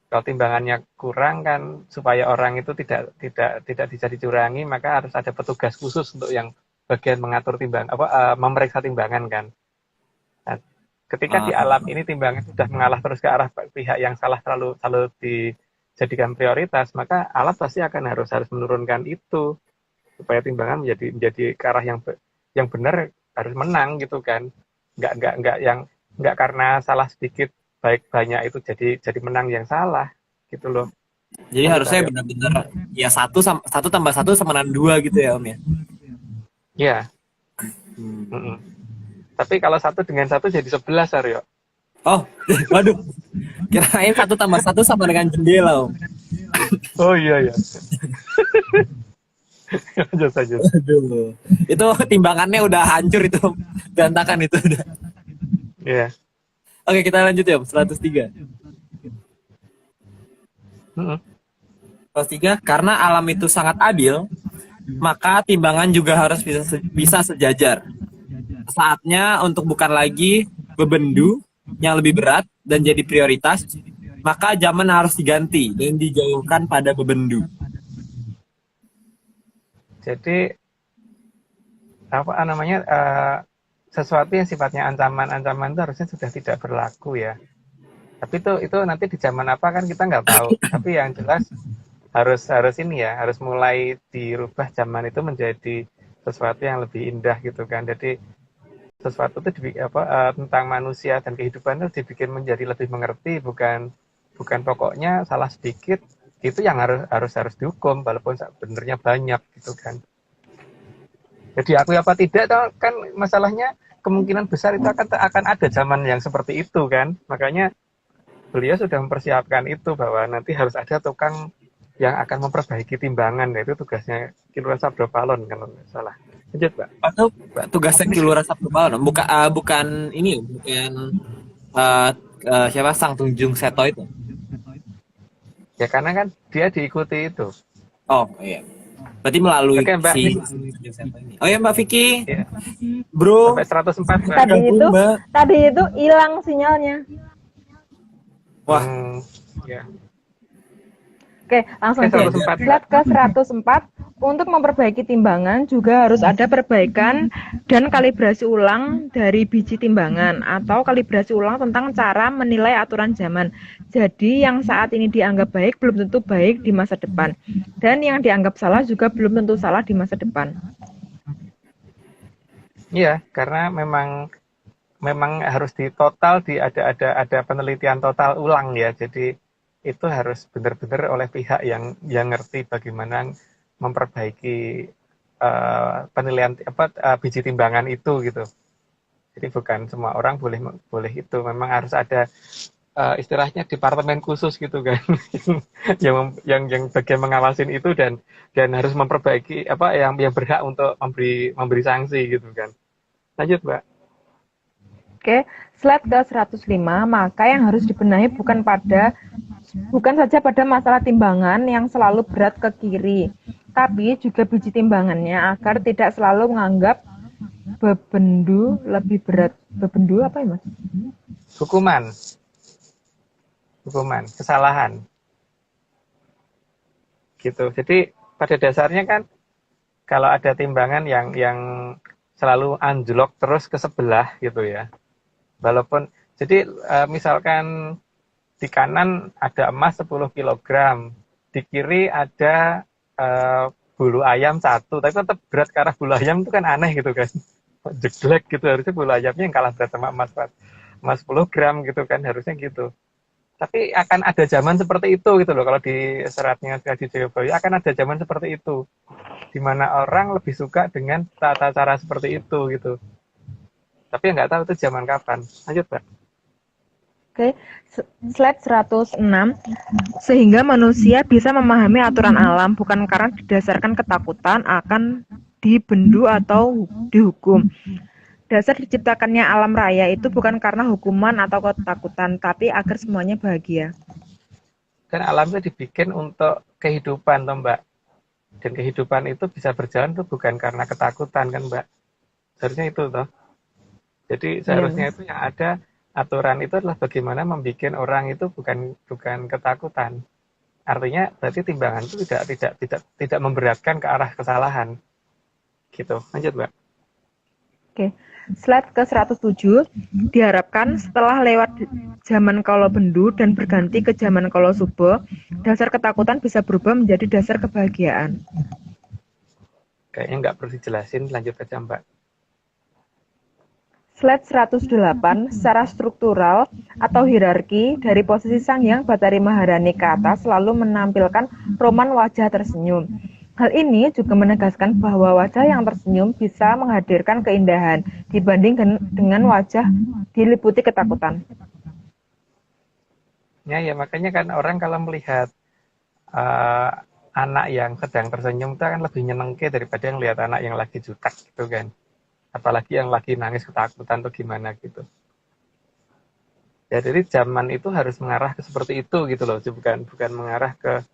kalau timbangannya kurang kan supaya orang itu tidak bisa dicurangi, maka harus ada petugas khusus untuk yang bagian mengatur memeriksa timbangan kan. Nah, ketika di alam ini timbangan sudah mengalah terus ke arah pihak yang salah selalu dijadikan prioritas, maka alat pasti akan harus menurunkan itu supaya timbangan menjadi ke arah yang benar, harus menang gitu kan. Nggak karena salah sedikit baik banyak itu jadi menang yang salah gitu loh. Jadi harusnya benar-benar ya 1 tambah 1 sama dengan 2 gitu ya Om ya. Iya. Tapi kalau 1 dengan 1 jadi 11 Aryo. Oh, waduh. Kirain 1 tambah 1 sama dengan jendela Om. Oh iya ya. Lanjut. Aduh. Itu timbangannya udah hancur itu. Berantakan itu udah. Iya. Oke, kita lanjut ya Om. 103. 103, karena alam itu sangat adil, maka timbangan juga harus bisa sejajar. Saatnya untuk bukan lagi bebendu yang lebih berat dan jadi prioritas, maka zaman harus diganti dan dijauhkan pada bebendu. Jadi apa namanya, sesuatu yang sifatnya ancaman itu harusnya sudah tidak berlaku ya. Tapi itu nanti di zaman apa kan kita nggak tahu. Tapi yang jelas harus ini ya, harus mulai dirubah zaman itu menjadi sesuatu yang lebih indah gitu kan. Jadi sesuatu itu tentang manusia dan kehidupan itu dibikin menjadi lebih mengerti, bukan pokoknya salah sedikit itu yang harus dihukum walaupun sebenarnya banyak gitu kan. Jadi aku apa tidak kan masalahnya, kemungkinan besar itu akan ada zaman yang seperti itu kan. Makanya beliau sudah mempersiapkan itu, bahwa nanti harus ada tukang yang akan memperbaiki timbangan, itu tugasnya Kilura Sabdopalon kalau nggak salah. Lanjut, Mbak. Atau tugasnya Kilura Sabdopalon bukan ini, bukan eh, siapa Sang Tunjung Seto itu. Ya karena kan dia diikuti itu. Oh iya. Berarti melalui Oke, Mbak. si Tunjung Seto ini. Oh ya Mbak Vicky, Ya, bro. sampai 104, Mbak. Tadi Gabung, itu Mbak. tadi itu hilang sinyalnya. Wah, Ya. Oke, langsung Oke, aja. 104. Slide ke 104. Untuk memperbaiki timbangan juga harus ada perbaikan dan kalibrasi ulang dari biji timbangan atau kalibrasi ulang tentang cara menilai aturan zaman. Jadi yang saat ini dianggap baik belum tentu baik di masa depan. Dan yang dianggap salah juga belum tentu salah di masa depan. Iya, karena memang harus ada penelitian total ulang ya. Jadi itu harus benar-benar oleh pihak yang ngerti bagaimana memperbaiki penilaian biji timbangan itu gitu. Jadi bukan semua orang boleh itu, memang harus ada istilahnya departemen khusus gitu kan yang bagian mengawasin itu dan harus memperbaiki yang berhak untuk memberi sanksi gitu kan. Lanjut, Mbak. Oke, slide ke 105, maka yang harus dibenahi bukan saja pada masalah timbangan yang selalu berat ke kiri, tapi juga biji timbangannya agar tidak selalu menganggap bebendu lebih berat. Bebendu apa ya, Mas? Hukuman, kesalahan. Gitu. Jadi pada dasarnya kan kalau ada timbangan yang selalu anjlok terus ke sebelah gitu ya. Walaupun jadi misalkan di kanan ada emas 10 kg, di kiri ada bulu ayam 1, tapi tetap berat ke arah bulu ayam itu kan aneh gitu kan. Jeglek gitu, harusnya bulu ayamnya yang kalah berat sama emas 10 gram gitu kan, harusnya gitu. Tapi akan ada zaman seperti itu gitu loh, kalau di seratnya Ki Jayabaya akan ada zaman seperti itu, di mana orang lebih suka dengan tata cara seperti itu gitu. Tapi nggak tahu itu zaman kapan. Lanjut, Mbak. Oke, slide 106. Sehingga manusia bisa memahami aturan alam bukan karena didasarkan ketakutan akan dibendu atau dihukum. Dasar diciptakannya alam raya itu bukan karena hukuman atau ketakutan, tapi agar semuanya bahagia. Kan alam itu dibikin untuk kehidupan, toh, Mbak. Dan kehidupan itu bisa berjalan tuh bukan karena ketakutan kan, Mbak. Seharusnya itu toh. Jadi seharusnya itu yang ada aturan itu adalah bagaimana membuat orang itu bukan ketakutan. Artinya berarti timbangan itu tidak memberatkan ke arah kesalahan. Gitu. Lanjut, Mbak. Oke. Slide ke 107. Diharapkan setelah lewat zaman Kala Bendu dan berganti ke zaman Kala Suba, dasar ketakutan bisa berubah menjadi dasar kebahagiaan. Kayaknya nggak perlu dijelasin, lanjut aja, Mbak. Slide 108, secara struktural atau hierarki dari posisi Sang Hyang Bathari Maharani ke atas selalu menampilkan roman wajah tersenyum. Hal ini juga menegaskan bahwa wajah yang tersenyum bisa menghadirkan keindahan dibanding dengan wajah diliputi ketakutan. Ya makanya kan orang kalau melihat anak yang sedang tersenyum itu akan lebih nyenengke daripada yang lihat anak yang lagi jutek gitu kan. Apalagi yang lagi nangis ketakutan tuh gimana gitu. Ya jadi zaman itu harus mengarah ke seperti itu gitu loh, bukan mengarah ke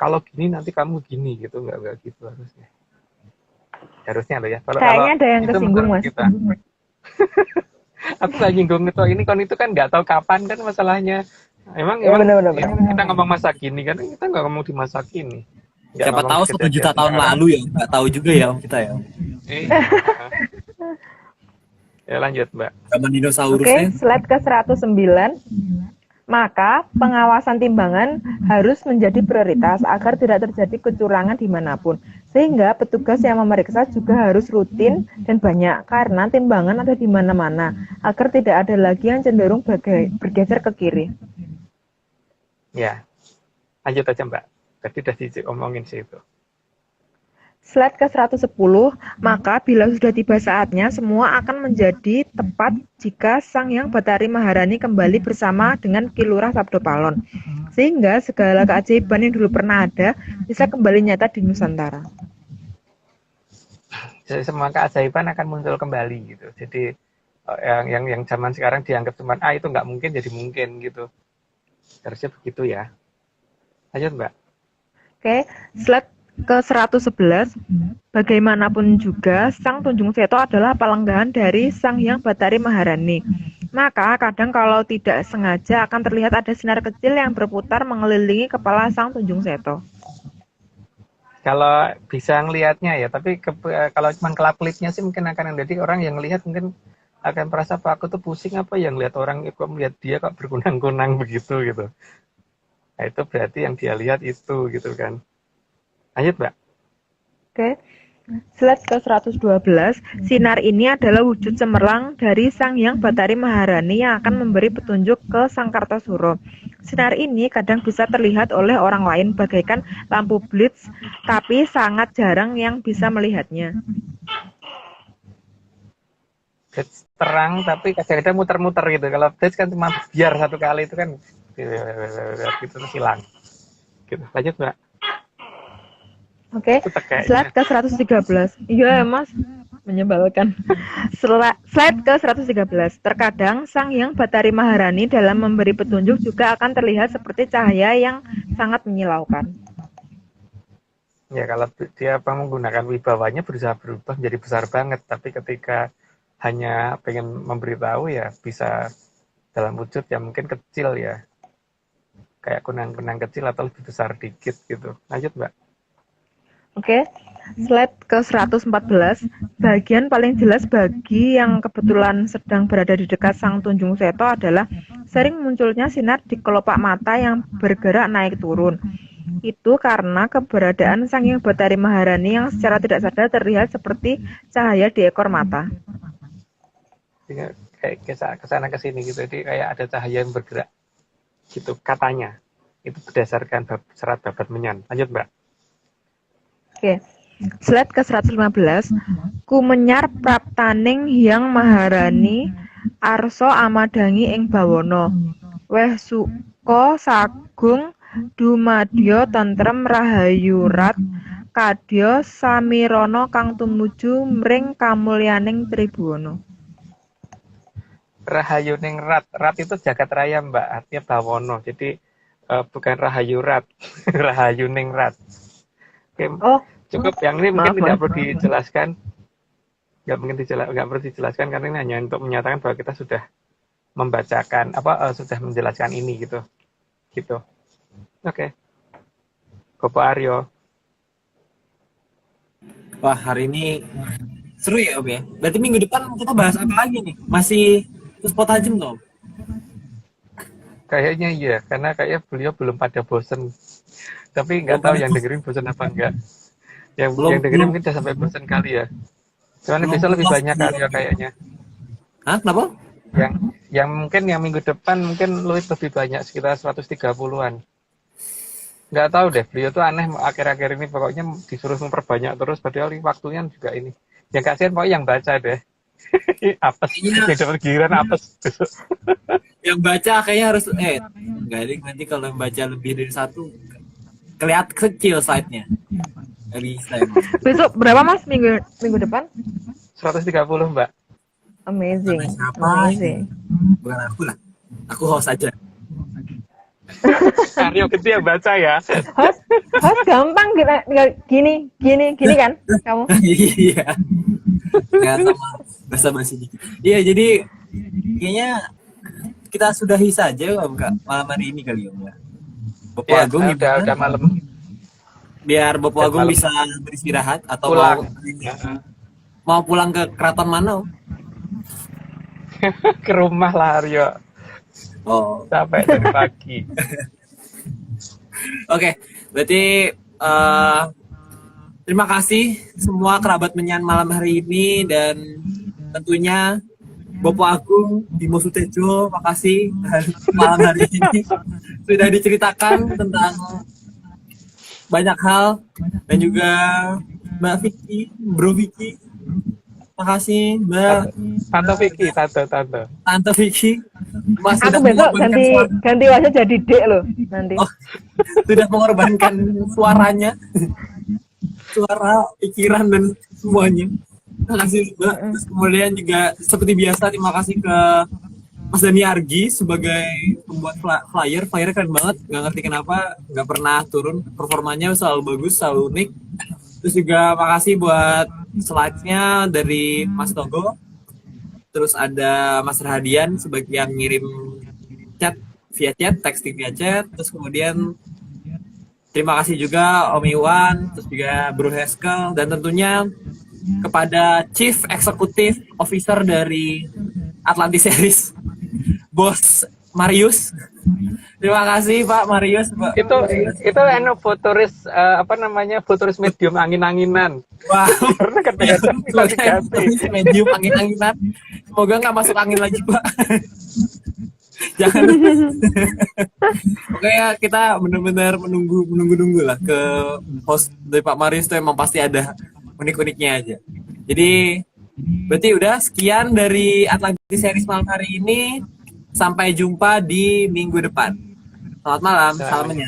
kalau gini nanti kamu gini gitu, nggak gitu harusnya. Harusnya loh ya. Kayaknya ada yang kesinggung, Mas. Aku nggak nyinggung itu kan nggak tahu kapan kan masalahnya. Emang bener. Kita ngomong masa kini kan, kita nggak ngomong di masa kini. Siapa tahu 1 juta tahun lalu ya, nggak tahu juga ya om kita ya. Ya lanjut, Mbak. Zaman dinosaurus. Oke, slide ke 109. Maka pengawasan timbangan harus menjadi prioritas agar tidak terjadi kecurangan dimanapun. Sehingga petugas yang memeriksa juga harus rutin dan banyak karena timbangan ada di mana-mana agar tidak ada lagi yang cenderung bergeser ke kiri. Ya, lanjut aja, Mbak. Tadi udah diomongin sih itu. Slide ke-110, maka bila sudah tiba saatnya, semua akan menjadi tepat jika Sang Hyang Bathari Maharani kembali bersama dengan Ki Lurah Sabdopalon. Sehingga segala keajaiban yang dulu pernah ada bisa kembali nyata di Nusantara. Jadi semua keajaiban akan muncul kembali gitu. Jadi yang zaman sekarang dianggap cuma itu nggak mungkin jadi mungkin gitu. Harusnya begitu ya. Lanjut Mbak. Oke, slide ke-111, bagaimanapun juga Sang Tunjung Seto adalah palenggahan dari Sang Hyang Bathari Maharani. Maka kadang kalau tidak sengaja akan terlihat ada sinar kecil yang berputar mengelilingi kepala Sang Tunjung Seto. Kalau bisa ngelihatnya ya, tapi kalau cuma kelap-kelipnya sih mungkin akan jadi orang yang lihat mungkin akan merasa apa aku tuh pusing apa yang lihat orang kok melihat dia kok berkunang-kunang begitu gitu. Nah itu berarti yang dia lihat itu gitu kan. Lanjut Mbak. Oke. Slide ke-112, sinar ini adalah wujud cemerlang dari Sang Hyang Bathari Maharani yang akan memberi petunjuk ke Sang Kartasura. Sinar ini kadang bisa terlihat oleh orang lain bagaikan lampu blitz, tapi sangat jarang yang bisa melihatnya. Blitz terang tapi kadang-kadang muter-muter gitu. Kalau blitz kan cuma biar satu kali itu kan gitu terus hilang. Gitu. Lanjut Mbak. Oke, slide ke-113. Iya Mas, menyebalkan. Slide ke-113. Terkadang Sang Hyang Bathari Maharani dalam memberi petunjuk juga akan terlihat seperti cahaya yang sangat menyilaukan. Ya kalau dia menggunakan wibawanya berusaha berubah menjadi besar banget, tapi ketika hanya pengen memberitahu ya bisa dalam wujud yang mungkin kecil ya, kayak kunang-kunang kecil atau lebih besar dikit gitu. Lanjut Mbak. Oke, slide ke-114, bagian paling jelas bagi yang kebetulan sedang berada di dekat Sang Tunjung Seto adalah sering munculnya sinar di kelopak mata yang bergerak naik turun. Itu karena keberadaan Sang Hyang Bathari Maharani yang secara tidak sadar terlihat seperti cahaya di ekor mata. Kayak kesana kesini gitu, jadi kayak ada cahaya yang bergerak gitu katanya. Itu berdasarkan serat babat menyan. Lanjut Mbak. Oke, slide ke-115, Kumenyar Praptaning Hyang Maharani Arsa Amadangi ing Bawana. Weh suka sagung dumadya tentrem rahayurat kadya samirana kang tumuju mring kamulyaning Tribhuwana. Rahayuning rat. Rat itu jagat raya Mbak, artinya Bawana. Jadi bukan rahayurat, rahayuning rat. Oke, cukup yang ini mungkin tidak perlu dijelaskan. Nggak perlu dijelaskan karena ini hanya untuk menyatakan bahwa kita sudah membacakan sudah menjelaskan ini gitu. Oke. Bapak Aryo. Wah, hari ini seru ya Om ya. Berarti minggu depan kita bahas apa lagi nih? Masih spot tajam toh? Kayaknya iya, karena kayaknya beliau belum pada bosen. Tapi nggak tahu yang dengerin bosen apa enggak. Yang dengerin mungkin udah sampai bosen kali ya. Cuman besok lebih banyak kali ya kayaknya. Hah? Kenapa? Yang mungkin yang minggu depan mungkin lebih banyak, sekitar 130-an. Nggak tahu deh, beliau tuh aneh akhir-akhir ini, pokoknya disuruh memperbanyak terus, padahal waktunya juga ini. Yang kasihan pokoknya yang baca deh. Apes, yang dapat giliran apes. Yang baca kayaknya harus enggak, nanti kalau yang baca lebih dari satu kelihatan kecil slide-nya. Dari slide. Besok berapa Mas minggu depan? 130 Mbak. Amazing. Amazing. Bukan aku lah. Aku host aja. Aryo gede yang baca ya. Host gampang gini kan kamu? Iya. Enggak sama basa-basi dikit. Iya, jadi kayaknya kita sudahi saja Om Kak malam hari ini kali Om ya. Bapak Ya, Agung udah malam. Biar Bapak Agung bisa beristirahat atau Pulang. mau pulang ke keraton mana Om? Ke rumah lah Aryo. Oh. Sampai dari pagi. Oke, berarti terima kasih semua kerabat menyan malam hari ini, dan tentunya Bapak Agung Bimo Sutejo, makasih malam hari ini sudah diceritakan tentang banyak hal dan juga Mbak Vicky, Bro Vicky. Makasih Mbak Tante Vicky, tante. Tante Vicky. Mas Aku sudah besok mengorbankan ganti suara, ganti wajah jadi Dek loh nanti. oh, sudah mengorbankan suaranya, suara, pikiran dan semuanya. Terima kasih Mbak. Terus kemudian juga seperti biasa terima kasih ke Mas Dani Argi sebagai pembuat flyer. Flyernya keren banget, nggak ngerti kenapa nggak pernah turun. Performanya selalu bagus, selalu unik. Terus juga makasih buat slide-nya dari Mas Togo. Terus ada Mas Rahadian sebagai yang ngirim chat via chat, texting via chat. Terus kemudian terima kasih juga Om Iwan, terus juga Bro Heskel, dan tentunya kepada Chief Executive Officer dari Atlantis Series, Bos Marius. Terima kasih Pak Marius. Pak Itu Marius. futuris futuris medium angin-anginan. Wah, Karena kadang-kadang bisa diganti. medium angin-anginan. Semoga nggak masuk angin lagi Pak. Jangan. Oke ya, kita benar-benar menunggu lah ke host dari Pak Marius itu emang pasti ada unik-uniknya aja. Jadi berarti udah sekian dari Atlantis Series malam hari ini. Sampai jumpa di minggu depan. Selamat malam, salamnya.